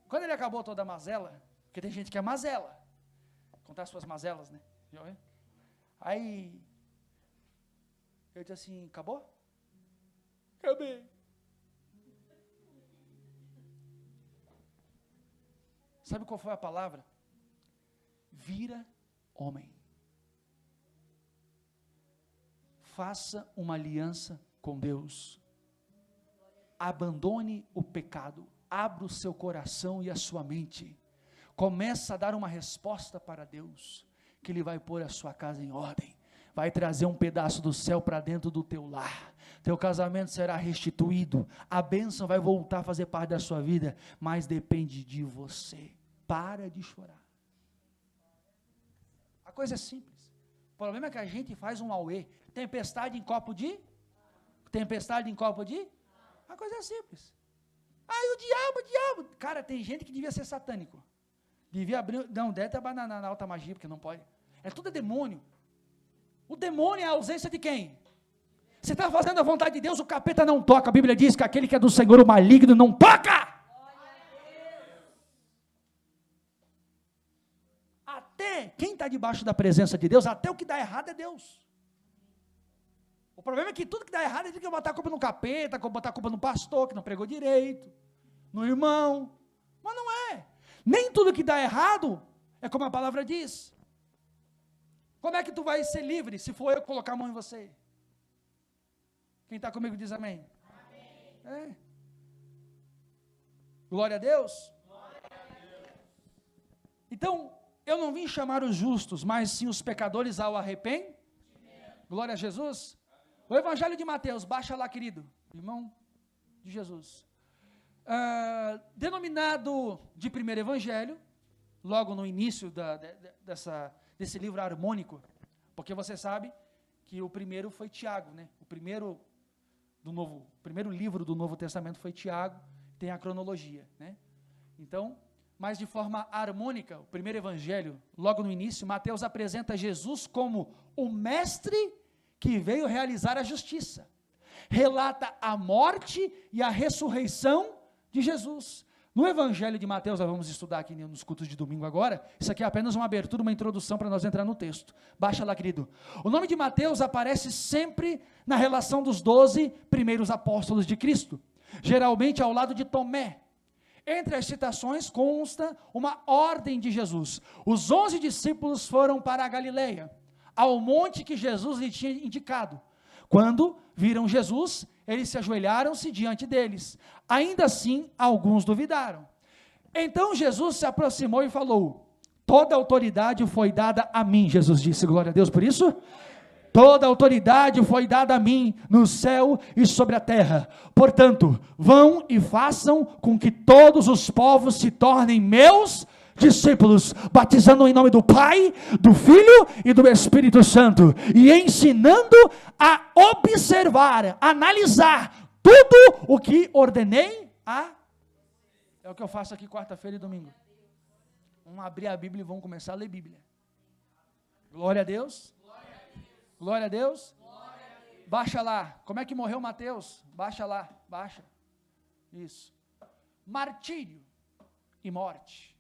Quando ele acabou toda a mazela, porque tem gente que é mazela, contar suas mazelas, né, aí, eu disse assim, acabou? Acabei. Sabe qual foi a palavra? Vira homem. Faça uma aliança com Deus. Abandone o pecado. Abra o seu coração e a sua mente. Começa a dar uma resposta para Deus, que Ele vai pôr a sua casa em ordem. Vai trazer um pedaço do céu para dentro do teu lar. Teu casamento será restituído. A bênção vai voltar a fazer parte da sua vida, mas depende de você. Para de chorar. A coisa é simples. O problema é que a gente faz um auê. Tempestade em copo de? Tempestade em copo de? A coisa é simples. Ai, o diabo. Cara, tem gente que devia ser satânico. Devia abrir, não, deve trabalhar na alta magia, porque não pode. É tudo demônio. O demônio é a ausência de quem? Você está fazendo a vontade de Deus, o capeta não toca. A Bíblia diz que aquele que é do Senhor, o maligno, não toca. Até quem está debaixo da presença de Deus, até o que dá errado é Deus. O problema é que tudo que dá errado, ele tem que botar a culpa no capeta, botar a culpa no pastor, que não pregou direito, no irmão. Mas não é. Nem tudo que dá errado é como a palavra diz. Como é que tu vai ser livre se for eu colocar a mão em você? Quem está comigo diz amém. Amém. É. Glória a Deus. Glória a Deus. Então, eu não vim chamar os justos, mas sim os pecadores ao arrependimento. Glória a Jesus. O Evangelho de Mateus, baixa lá, querido, irmão de Jesus. Denominado de primeiro Evangelho, logo no início desse livro harmônico, porque você sabe que o primeiro foi Tiago, né? O primeiro livro do Novo Testamento foi Tiago, tem a cronologia, né? Então, mas de forma harmônica, o primeiro evangelho, logo no início, Mateus apresenta Jesus como o mestre que veio realizar a justiça. Relata a morte e a ressurreição de Jesus. No evangelho de Mateus, nós vamos estudar aqui nos cultos de domingo agora, isso aqui é apenas uma abertura, uma introdução para nós entrar no texto. Baixa lá, querido. O nome de Mateus aparece sempre na relação dos 12 primeiros apóstolos de Cristo, geralmente ao lado de Tomé. Entre as citações consta uma ordem de Jesus. Os 11 discípulos foram para a Galileia, ao monte que Jesus lhe tinha indicado. Quando viram Jesus, eles se ajoelharam-se diante deles. Ainda assim, alguns duvidaram. Então Jesus se aproximou e falou: toda autoridade foi dada a mim, Jesus disse, glória a Deus por isso. Toda autoridade foi dada a mim, no céu e sobre a terra. Portanto, vão e façam com que todos os povos se tornem meus discípulos, batizando em nome do Pai, do Filho e do Espírito Santo, e ensinando a observar, analisar tudo o que ordenei é o que eu faço aqui quarta-feira e domingo. Vamos abrir a Bíblia e vamos começar a ler Bíblia. Glória a Deus. Glória a Deus. Baixa lá. Como é que morreu Mateus? Baixa lá. Baixa. Isso. Martírio e morte.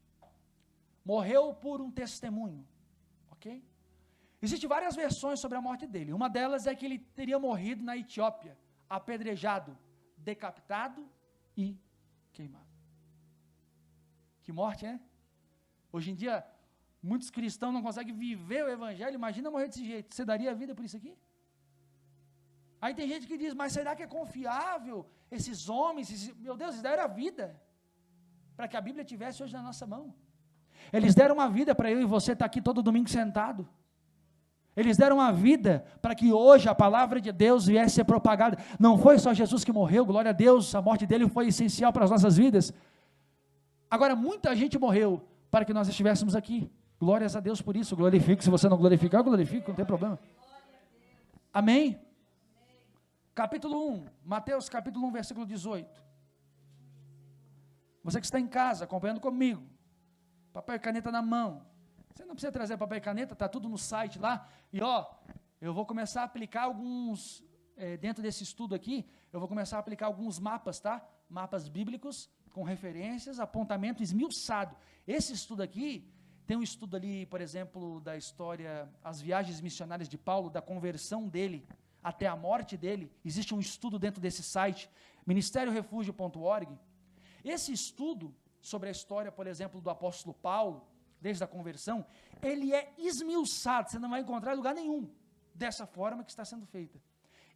Morreu por um testemunho. Ok? Existem várias versões sobre a morte dele. Uma delas é que ele teria morrido na Etiópia, apedrejado, decapitado e queimado. Que morte, né? Hoje em dia, Muitos cristãos não conseguem viver o evangelho, imagina morrer desse jeito. Você daria a vida por isso aqui? Aí tem gente que diz, mas será que é confiável esses homens? Meu Deus, eles deram a vida para que a Bíblia tivesse hoje na nossa mão. Eles deram uma vida para eu e você estar aqui todo domingo sentado. Eles deram uma vida para que hoje a palavra de Deus viesse a ser propagada. Não foi só Jesus que morreu, glória a Deus, a morte dele foi essencial para as nossas vidas. Agora, muita gente morreu para que nós estivéssemos aqui. Glórias a Deus por isso, glorifico. Se você não glorificar, eu glorifico, não tem problema. Amém? Capítulo 1, Mateus capítulo 1, versículo 18. Você que está em casa, acompanhando comigo, papel e caneta na mão. Você não precisa trazer papel e caneta, está tudo no site lá. E eu vou começar a aplicar alguns, dentro desse estudo aqui, eu vou começar a aplicar alguns mapas, tá? Mapas bíblicos, com referências, apontamento esmiuçado. Esse estudo aqui, tem um estudo ali, por exemplo, da história, as viagens missionárias de Paulo, da conversão dele, até a morte dele. Existe um estudo dentro desse site, ministeriorefugio.org. Esse estudo sobre a história, por exemplo, do apóstolo Paulo, desde a conversão, ele é esmiuçado, você não vai encontrar em lugar nenhum, dessa forma que está sendo feita.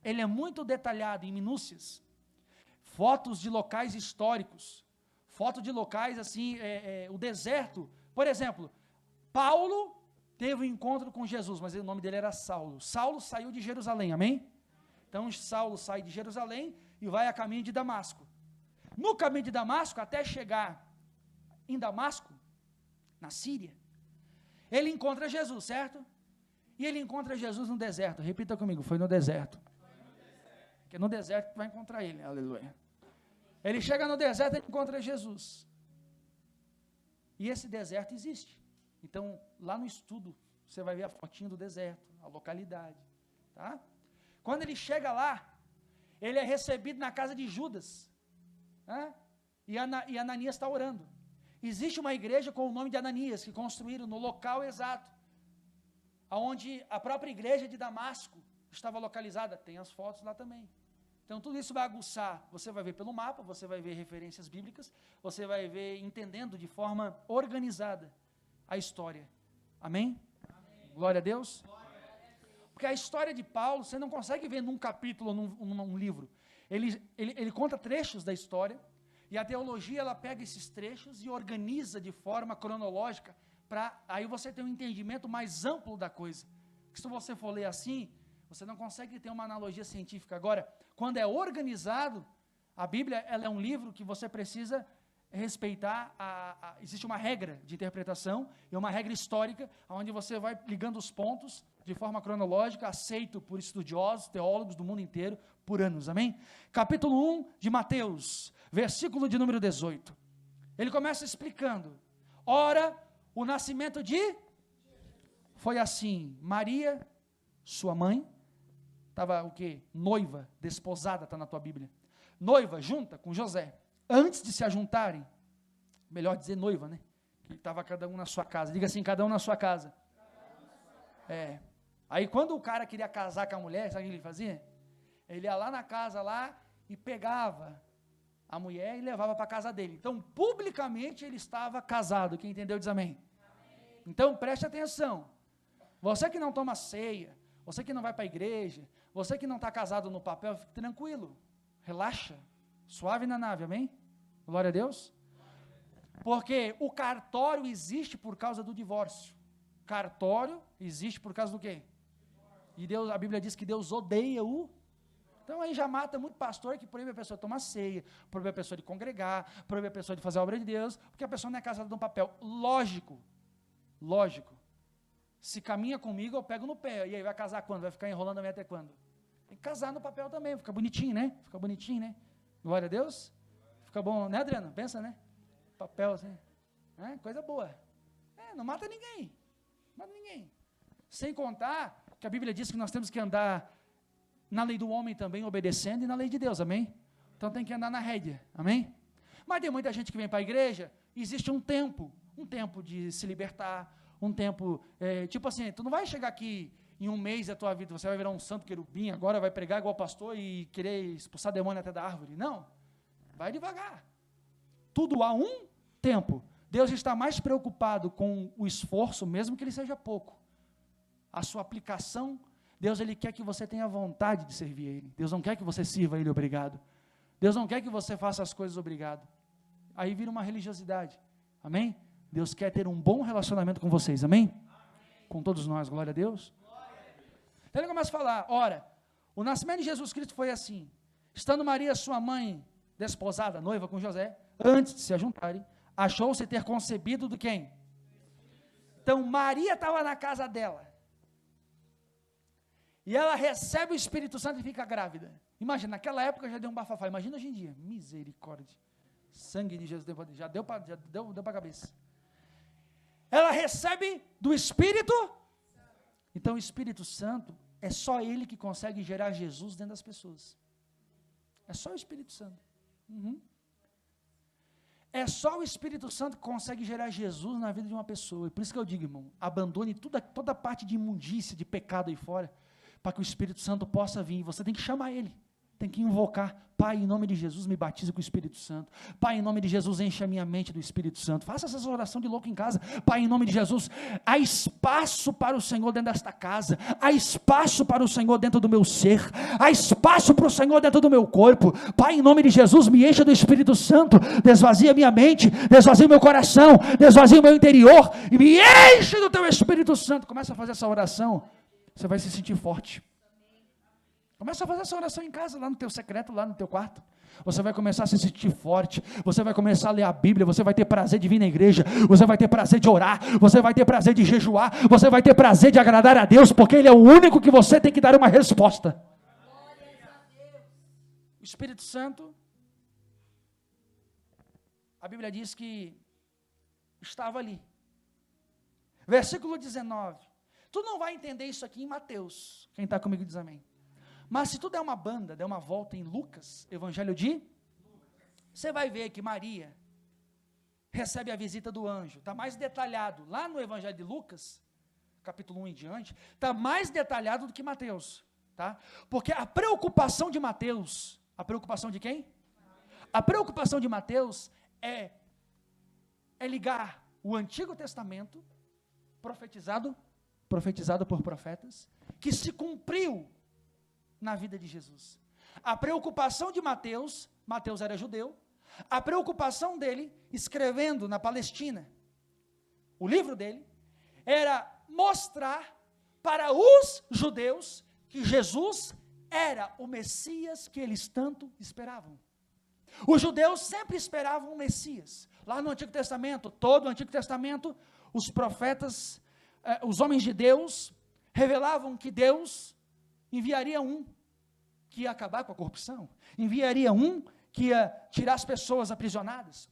Ele é muito detalhado em minúcias, fotos de locais históricos, fotos de locais assim, o deserto, por exemplo, Paulo teve um encontro com Jesus, mas o nome dele era Saulo. Saulo saiu de Jerusalém, amém? Então Saulo sai de Jerusalém e vai a caminho de Damasco. No caminho de Damasco, até chegar em Damasco, na Síria, ele encontra Jesus, certo? E ele encontra Jesus no deserto. Repita comigo, foi no deserto. Porque é no deserto que vai encontrar ele, aleluia. Ele chega no deserto e encontra Jesus. E esse deserto existe. Então, lá no estudo, você vai ver a fotinha do deserto, a localidade, tá? Quando ele chega lá, ele é recebido na casa de Judas, né? E Ananias está orando. Existe uma igreja com o nome de Ananias, que construíram no local exato, onde a própria igreja de Damasco estava localizada, tem as fotos lá também. Então tudo isso vai aguçar, você vai ver pelo mapa, você vai ver referências bíblicas, você vai ver entendendo de forma organizada a história, amém? Amém. Glória a Deus. Porque a história de Paulo, você não consegue ver num capítulo ou num livro, ele conta trechos da história, e a teologia ela pega esses trechos e organiza de forma cronológica, para aí você ter um entendimento mais amplo da coisa. Porque se você for ler assim, você não consegue ter uma analogia científica. Agora, quando é organizado, a Bíblia ela é um livro que você precisa respeitar, existe uma regra de interpretação e uma regra histórica, onde você vai ligando os pontos de forma cronológica, aceito por estudiosos, teólogos do mundo inteiro, por anos, amém? Capítulo 1 de Mateus, versículo de número 18, ele começa explicando, ora, o nascimento foi assim, Maria, sua mãe, estava o quê? Noiva, desposada, está na tua Bíblia, noiva, junta com José, antes de se ajuntarem, melhor dizer noiva, né? Que estava cada um na sua casa, diga assim, cada um na sua casa. Aí quando o cara queria casar com a mulher, sabe o que ele fazia? Ele ia lá na casa lá e pegava a mulher e levava para a casa dele. Então, publicamente ele estava casado, quem entendeu diz amém. Então, preste atenção, você que não toma ceia, você que não vai para a igreja, você que não está casado no papel, fique tranquilo, relaxa, suave na nave, amém? Glória a Deus. Porque o cartório existe por causa do divórcio. Cartório existe por causa do quê? E Deus, a Bíblia diz que Deus odeia o... Então aí já mata muito pastor que proíbe a pessoa de tomar ceia, proíbe a pessoa de congregar, proíbe a pessoa de fazer a obra de Deus, porque a pessoa não é casada no papel. Lógico. Se caminha comigo, eu pego no pé. E aí vai casar quando? Vai ficar enrolando a mim até quando? Tem que casar no papel também, fica bonitinho, né? Fica bonitinho, né? Glória a Deus. Fica bom, né, Adriano? Pensa, né? Papel assim. Coisa boa. Não mata ninguém. Sem contar que a Bíblia diz que nós temos que andar na lei do homem também, obedecendo, e na lei de Deus, amém? Então tem que andar na rédea, amém? Mas tem muita gente que vem para a igreja, existe um tempo de se libertar, um tempo, tipo assim, tu não vai chegar aqui em um mês da tua vida, você vai virar um santo querubim, agora vai pregar igual pastor e querer expulsar demônio até da árvore, não, vai devagar, tudo há um tempo, Deus está mais preocupado com o esforço, mesmo que ele seja pouco. A sua aplicação, Deus ele quer que você tenha vontade de servir a Ele. Deus não quer que você sirva a Ele obrigado. Deus não quer que você faça as coisas obrigado. Aí vira uma religiosidade. Amém? Deus quer ter um bom relacionamento com vocês. Amém? Com todos nós, glória a Deus. Então ele começa a falar, ora, o nascimento de Jesus Cristo foi assim. Estando Maria, sua mãe, desposada, noiva com José, antes de se ajuntarem, achou-se ter concebido de quem? Então Maria estava na casa dela. E ela recebe o Espírito Santo e fica grávida. Imagina, naquela época já deu um bafafá. Imagina hoje em dia. Misericórdia. Sangue de Jesus já deu para a cabeça. Ela recebe do Espírito. Então o Espírito Santo é só Ele que consegue gerar Jesus dentro das pessoas. É só o Espírito Santo. É só o Espírito Santo que consegue gerar Jesus na vida de uma pessoa. E por isso que eu digo, irmão, abandone toda a parte de imundícia, de pecado aí fora, para que o Espírito Santo possa vir. Você tem que chamar Ele, tem que invocar. Pai, em nome de Jesus, me batiza com o Espírito Santo. Pai, em nome de Jesus, enche a minha mente do Espírito Santo. Faça essa oração de louco em casa. Pai, em nome de Jesus, há espaço para o Senhor dentro desta casa. Há espaço para o Senhor dentro do meu ser. Há espaço para o Senhor dentro do meu corpo. Pai, em nome de Jesus, me encha do Espírito Santo. Desvazia minha mente, desvazia o meu coração, desvazia o meu interior e me enche do teu Espírito Santo. Começa a fazer essa oração, você vai se sentir forte. Começa a fazer essa oração em casa, lá no teu secreto, lá no teu quarto. Você vai começar a se sentir forte. Você vai começar a ler a Bíblia. Você vai ter prazer de vir na igreja. Você vai ter prazer de orar. Você vai ter prazer de jejuar. Você vai ter prazer de agradar a Deus, porque Ele é o único que você tem que dar uma resposta. O Espírito Santo, a Bíblia diz que estava ali. Versículo 19. Tu não vai entender isso aqui em Mateus. Quem está comigo diz amém. Mas se tu der uma banda, der uma volta em Lucas, Evangelho de, você vai ver que Maria recebe a visita do anjo. Está mais detalhado. Lá no Evangelho de Lucas, capítulo 1 em diante, está mais detalhado do que Mateus. Tá? Porque a preocupação de Mateus, a preocupação de quem? A preocupação de Mateus é ligar o Antigo Testamento, profetizado por profetas, que se cumpriu na vida de Jesus. A preocupação de Mateus era judeu, a preocupação dele, escrevendo na Palestina, o livro dele, era mostrar para os judeus que Jesus era o Messias que eles tanto esperavam. Os judeus sempre esperavam um Messias. Lá no Antigo Testamento, todo o Antigo Testamento, os profetas, os homens de Deus, revelavam que Deus enviaria um que ia acabar com a corrupção, enviaria um que ia tirar as pessoas aprisionadas.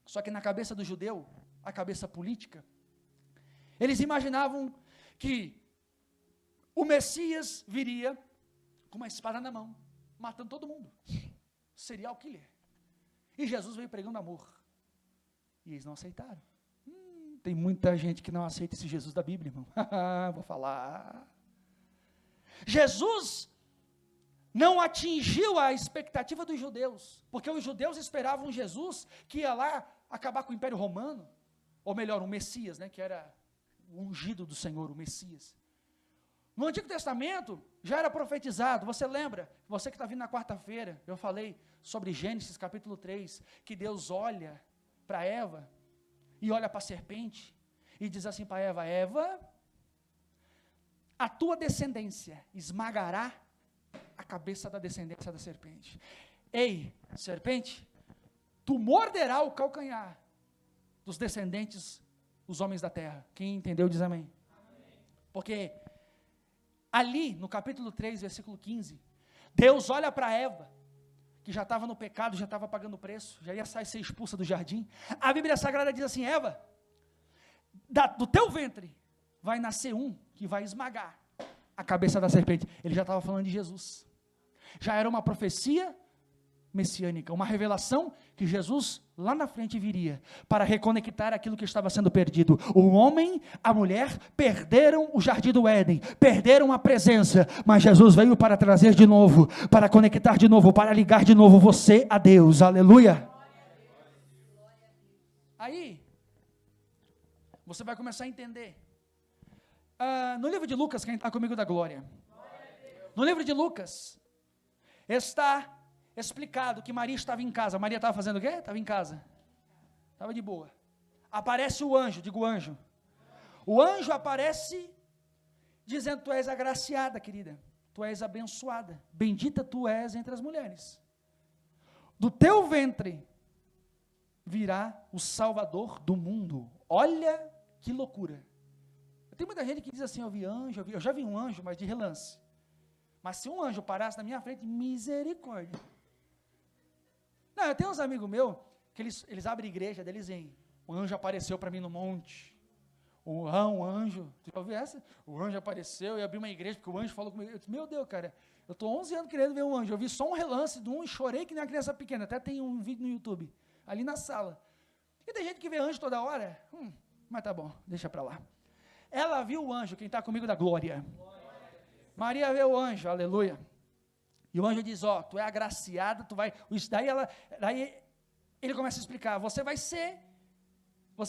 Só que na cabeça do judeu, a cabeça política, eles imaginavam que o Messias viria com uma espada na mão, matando todo mundo, serial killer. E Jesus veio pregando amor, e eles não aceitaram. Tem muita gente que não aceita esse Jesus da Bíblia, irmão. Vou falar. Jesus não atingiu a expectativa dos judeus, porque os judeus esperavam Jesus que ia lá acabar com o Império Romano, ou melhor, o Messias, né, que era o ungido do Senhor, o Messias. No Antigo Testamento já era profetizado, você lembra? Você que está vindo na quarta-feira, eu falei sobre Gênesis capítulo 3, que Deus olha para Eva, e olha para a serpente, e diz assim para Eva, Eva, a tua descendência esmagará a cabeça da descendência da serpente. Ei, serpente, tu morderá o calcanhar dos descendentes, os homens da terra. Quem entendeu diz amém. Porque ali, no capítulo 3, versículo 15, Deus olha para Eva, que já estava no pecado, já estava pagando o preço, já ia ser expulsa do jardim. A Bíblia Sagrada diz assim, Eva, do teu ventre vai nascer um que vai esmagar a cabeça da serpente. Ele já estava falando de Jesus. Já era uma profecia messiânica, uma revelação que Jesus lá na frente viria para reconectar aquilo que estava sendo perdido. O homem, a mulher perderam o jardim do Éden, perderam a presença, mas Jesus veio para trazer de novo, para conectar de novo, para ligar de novo você a Deus. Aleluia. Aí você vai começar a entender. No livro de Lucas, quem está comigo da glória? No livro de Lucas, está explicado que Maria estava em casa. Maria estava fazendo o quê? Estava em casa. Estava de boa. Aparece o anjo, digo anjo. O anjo aparece dizendo, tu és agraciada, querida. Tu és abençoada. Bendita tu és entre as mulheres. Do teu ventre virá o Salvador do mundo. Olha que loucura. Tem muita gente que diz assim, eu vi anjo, eu já vi um anjo, mas de relance. Mas se um anjo parasse na minha frente, misericórdia. Não, eu tenho uns amigos meus, que eles abrem igreja, deles dizem, o anjo apareceu para mim no monte. Um anjo, tu já ouviu essa? O anjo apareceu e abriu uma igreja, porque o anjo falou comigo. Eu disse, meu Deus, cara, eu estou 11 anos querendo ver um anjo. Eu vi só um relance de um e chorei que nem uma criança pequena. Até tem um vídeo no YouTube, ali na sala. E tem gente que vê anjo toda hora. Mas tá bom, deixa para lá. Ela viu o anjo, quem está comigo da glória. Maria vê o anjo, aleluia. E o anjo diz, tu é agraciada, tu vai... Daí ele começa a explicar, você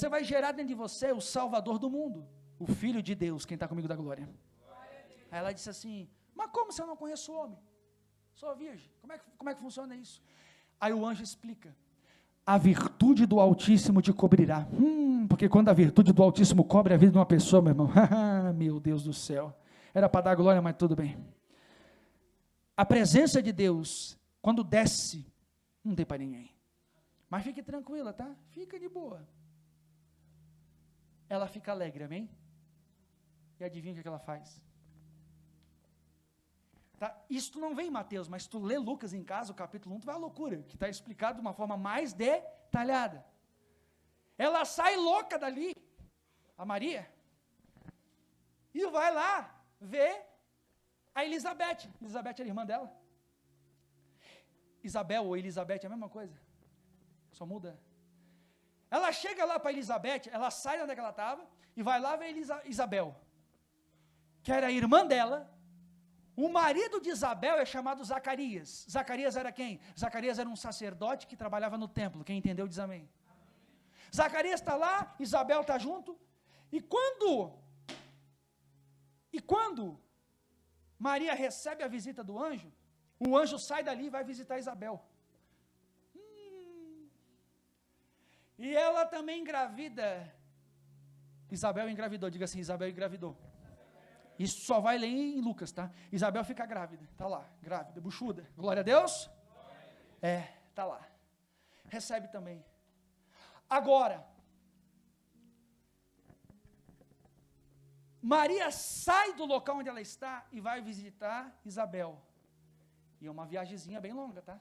vai gerar dentro de você o Salvador do mundo, o Filho de Deus, quem está comigo da glória. Aí ela disse assim, mas como se eu não conheço o homem? Sou virgem, como é que funciona isso? Aí o anjo explica, a virtude do Altíssimo te cobrirá. Porque quando a virtude do Altíssimo cobre a vida de uma pessoa, meu irmão, meu Deus do céu, era para dar glória, mas tudo bem. A presença de Deus, quando desce, não tem para ninguém. Mas fique tranquila, tá? Fica de boa. Ela fica alegre, amém? E adivinha o que ela faz? Tá? Isso tu não vem em Mateus, mas tu lê Lucas em casa, o capítulo 1, tu vai à loucura, que está explicado de uma forma mais detalhada. Ela sai louca dali, a Maria, e vai lá ver a Elizabeth. Elizabeth era irmã dela. Isabel ou Elizabeth é a mesma coisa, só muda. Ela chega lá para Elizabeth, ela sai de onde ela estava, e vai lá ver Isabel, que era a irmã dela. O marido de Isabel é chamado Zacarias. Zacarias era quem? Zacarias era um sacerdote que trabalhava no templo. Quem entendeu diz amém. Zacarias está lá, Isabel está junto, e quando Maria recebe a visita do anjo, o anjo sai dali e vai visitar Isabel. E ela também engravida. Isabel engravidou, diga assim, Isabel engravidou. Isso só vai ler em Lucas, tá? Isabel fica grávida, está lá, grávida, buchuda. Glória a Deus? Está lá. Recebe também. Agora, Maria sai do local onde ela está e vai visitar Isabel. E é uma viagemzinha bem longa, tá?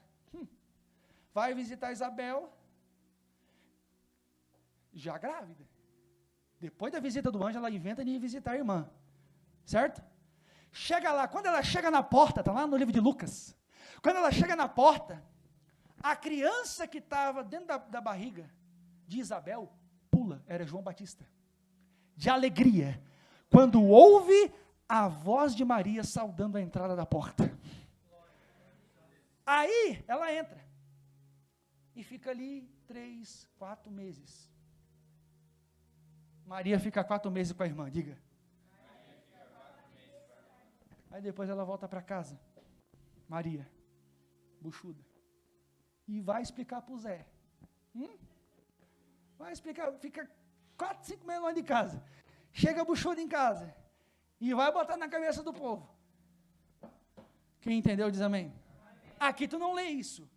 Vai visitar Isabel, já grávida. Depois da visita do anjo, ela inventa de ir visitar a irmã. Certo? Chega lá, quando ela chega na porta, está lá no livro de Lucas, quando ela chega na porta, a criança que estava dentro da barriga de Isabel, pula, era João Batista, de alegria, quando ouve a voz de Maria saudando a entrada da porta. Aí, ela entra, e fica ali 3, 4 meses, Maria fica 4 meses com a irmã, diga. Aí depois ela volta para casa, Maria, buchuda, e vai explicar para o Zé. Vai explicar, fica 4, 5 meses longe de casa, chega buchuda em casa, e vai botar na cabeça do povo. Quem entendeu diz amém. Aqui tu não lê isso,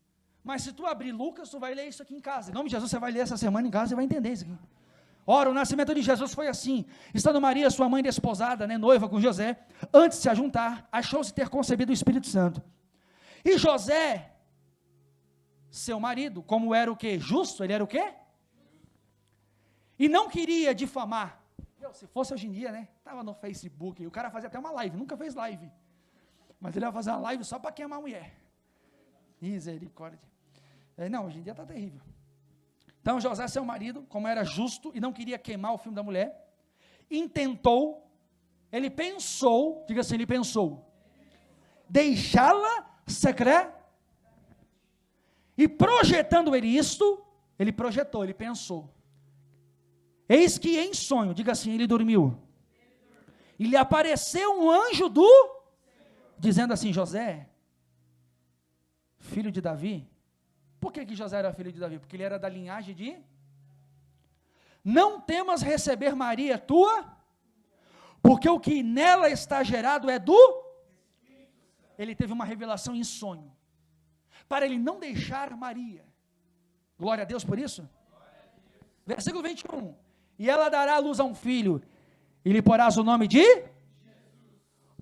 mas se tu abrir Lucas, tu vai ler isso aqui em casa. Em nome de Jesus, você vai ler essa semana em casa e vai entender isso aqui. Ora, o nascimento de Jesus foi assim, estando Maria, sua mãe desposada, noiva com José, antes de se ajuntar, achou-se ter concebido o Espírito Santo. E José, seu marido, como era o quê? Justo, ele era o quê? E não queria difamar. Se fosse hoje em dia, estava no Facebook, o cara fazia até uma live, nunca fez live, mas ele ia fazer uma live só para queimar a mulher. Misericórdia. Não, hoje em dia está terrível. Então José, seu marido, como era justo e não queria queimar o filho da mulher, ele pensou, diga assim, ele pensou, deixá-la secreta, e projetando ele isto, ele pensou, Eis que em sonho, diga assim, ele dormiu. E lhe apareceu um anjo dizendo assim, José, filho de Davi. Por que José era filho de Davi? Porque ele era da linhagem de... Não temas receber Maria, tua, porque o que nela está gerado é do... Ele teve uma revelação em sonho, para ele não deixar Maria. Glória a Deus por isso. Versículo 21. E ela dará à luz a um filho, e lhe porás o nome de...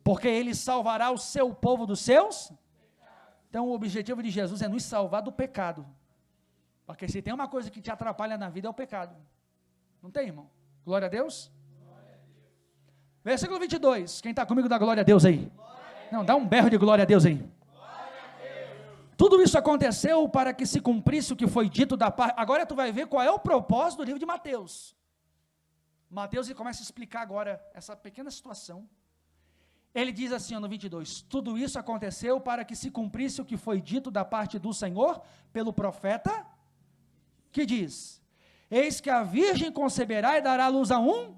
Porque ele salvará o seu povo dos seus... Então o objetivo de Jesus é nos salvar do pecado. Porque se tem uma coisa que te atrapalha na vida é o pecado. Não tem, irmão? Glória a Deus. Glória a Deus. Versículo 22. Quem está comigo dá glória a Deus aí. Não, dá um berro de glória a Deus aí. Tudo isso aconteceu para que se cumprisse o que foi dito da parte... Agora tu vai ver qual é o propósito do livro de Mateus. Mateus ele começa a explicar agora essa pequena situação. Ele diz assim no 22, tudo isso aconteceu para que se cumprisse o que foi dito da parte do Senhor pelo profeta, que diz, eis que a virgem conceberá e dará à luz a um,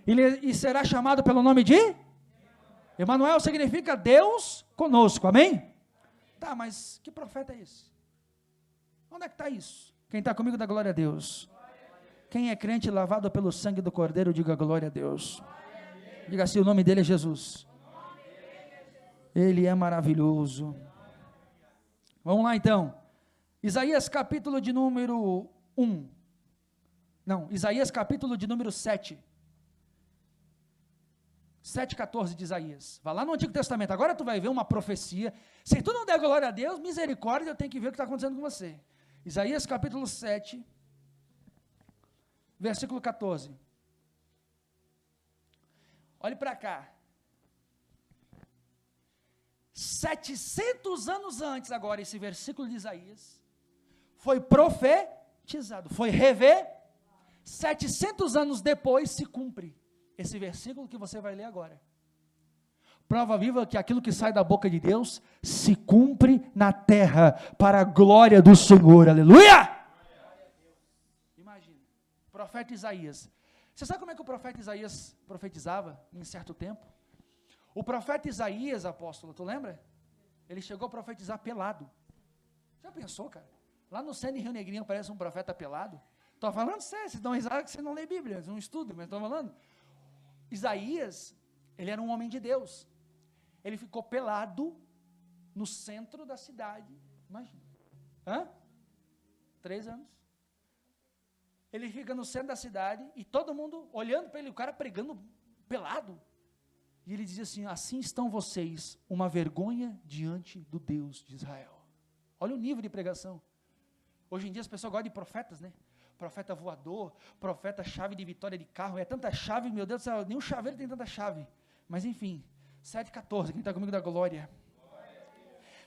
e será chamado pelo nome de? Emanuel significa Deus conosco, amém? Tá, mas que profeta é esse? Onde é que está isso? Quem está comigo dá glória a Deus. Quem é crente lavado pelo sangue do Cordeiro, diga glória a Deus. Diga assim, o nome dele é Jesus. Ele é maravilhoso. Vamos lá então. Isaías capítulo de número 1. Não, Isaías capítulo de número 7. 7,14 de Isaías. Vai lá no Antigo Testamento. Agora tu vai ver uma profecia. Se tu não der glória a Deus, misericórdia, eu tenho que ver o que está acontecendo com você. Isaías capítulo 7, versículo 14. Olhe para cá. 700 anos antes, agora, esse versículo de Isaías, foi profetizado, foi 700 anos depois se cumpre esse versículo que você vai ler agora. Prova viva que aquilo que sai da boca de Deus se cumpre na terra, para a glória do Senhor, aleluia! Imagina, profeta Isaías. Você sabe como é que o profeta Isaías profetizava em certo tempo? O profeta Isaías, apóstolo, tu lembra? Ele chegou a profetizar pelado. Já pensou, cara? Lá no Sene Rio Negrinho aparece um profeta pelado. Estou falando sério, vocês dão risada que você não lê Bíblia, vocês não estudam, mas estou falando. Isaías, ele era um homem de Deus. Ele ficou pelado no centro da cidade. Imagina. 3 anos. Ele fica no centro da cidade e todo mundo olhando para ele, o cara pregando pelado. E ele diz assim, assim estão vocês, uma vergonha diante do Deus de Israel. Olha o nível de pregação. Hoje em dia as pessoas gostam de profetas, né? Profeta voador, profeta chave de vitória de carro, é tanta chave, meu Deus do céu, nem um chaveiro tem tanta chave. Mas enfim, 7,14, quem está comigo da glória.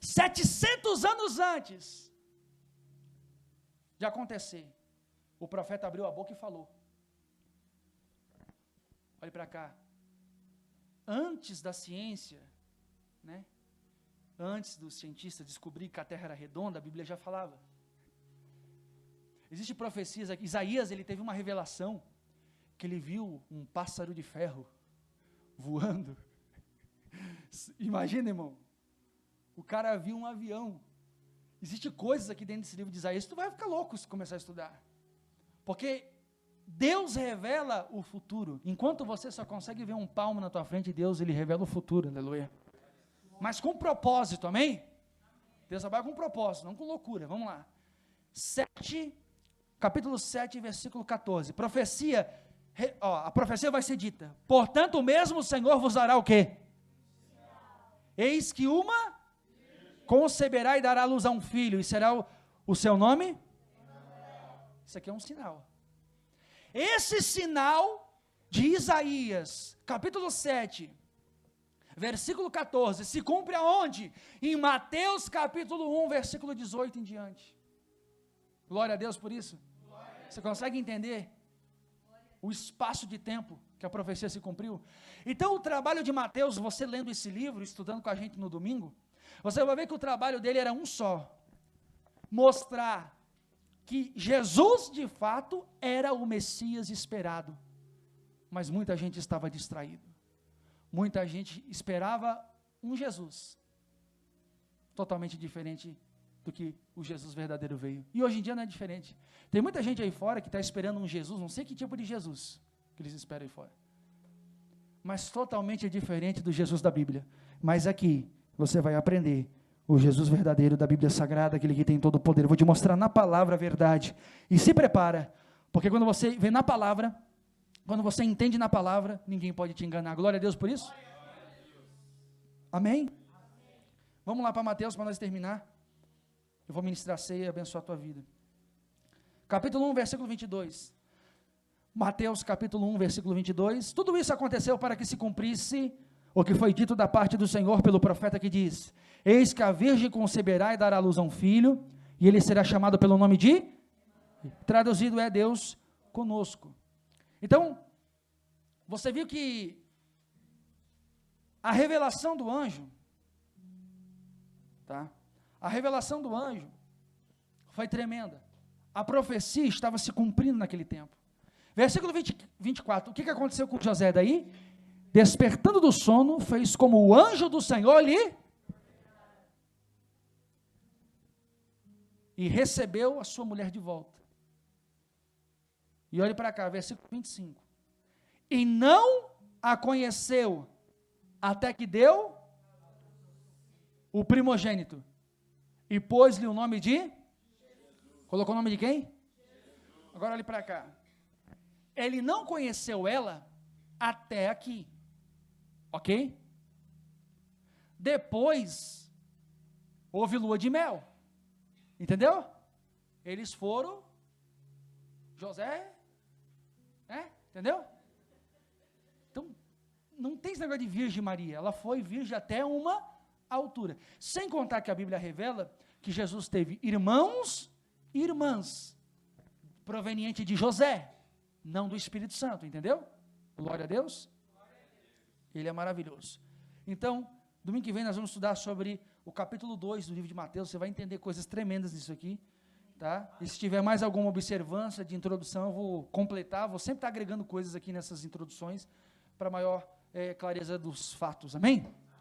700 anos antes de acontecer, o profeta abriu a boca e falou. Olhe para cá. Antes da ciência, né? Antes dos cientistas descobrirem que a Terra era redonda, a Bíblia já falava. Existem profecias aqui. Isaías, ele teve uma revelação, que ele viu um pássaro de ferro voando. Imagina, irmão, o cara viu um avião. Existem coisas aqui dentro desse livro de Isaías, tu vai ficar louco se começar a estudar. Porque Deus revela o futuro. Enquanto você só consegue ver um palmo na tua frente, Deus, ele revela o futuro, aleluia. Mas com propósito, amém? Deus trabalha com propósito, não com loucura. Vamos lá. Capítulo 7, versículo 14. Profecia, a profecia vai ser dita. Portanto, o mesmo Senhor vos dará o quê? Eis que uma conceberá e dará luz a um filho, e será o seu nome? Isso aqui é um sinal. Esse sinal de Isaías, capítulo 7, versículo 14, se cumpre aonde? Em Mateus capítulo 1, versículo 18 em diante. Glória a Deus por isso. Você consegue entender o espaço de tempo que a profecia se cumpriu? Então o trabalho de Mateus, você lendo esse livro, estudando com a gente no domingo, você vai ver que o trabalho dele era um só: mostrar que Jesus, de fato, era o Messias esperado. Mas muita gente estava distraído. Muita gente esperava um Jesus totalmente diferente do que o Jesus verdadeiro veio. E hoje em dia não é diferente. Tem muita gente aí fora que está esperando um Jesus, não sei que tipo de Jesus que eles esperam aí fora. Mas totalmente diferente do Jesus da Bíblia. Mas aqui você vai aprender o Jesus verdadeiro da Bíblia Sagrada, aquele que tem todo o poder. Eu vou te mostrar na palavra a verdade. E se prepara, porque quando você vê na palavra, quando você entende na palavra, ninguém pode te enganar. Glória a Deus por isso. Amém? Vamos lá para Mateus, para nós terminar. Eu vou ministrar a ceia e abençoar a tua vida. Capítulo 1, versículo 22. Mateus, capítulo 1, versículo 22. Tudo isso aconteceu para que se cumprisse o que foi dito da parte do Senhor pelo profeta que diz: eis que a virgem conceberá e dará à luz a um filho, e ele será chamado pelo nome de... Traduzido é Deus conosco. Então, você viu que a revelação do anjo, tá? A revelação do anjo foi tremenda. A profecia estava se cumprindo naquele tempo. Versículo 24, o que aconteceu com José daí? Despertando do sono, fez como o anjo do Senhor lhe... E recebeu a sua mulher de volta. E olhe para cá, versículo 25. E não a conheceu, até que deu o primogênito. E pôs-lhe o nome de... Colocou o nome de quem? Agora olhe para cá. Ele não conheceu ela até aqui. Ok? Depois, houve lua de mel. Entendeu? Eles foram, José, entendeu? Então, não tem esse negócio de Virgem Maria, ela foi virgem até uma altura. Sem contar que a Bíblia revela que Jesus teve irmãos e irmãs, proveniente de José, não do Espírito Santo, entendeu? Glória a Deus. Ele é maravilhoso. Então, domingo que vem nós vamos estudar sobre o capítulo 2 do livro de Mateus. Você vai entender coisas tremendas nisso aqui, tá? E se tiver mais alguma observância de introdução, eu vou completar, vou sempre estar agregando coisas aqui nessas introduções, para maior clareza dos fatos, amém?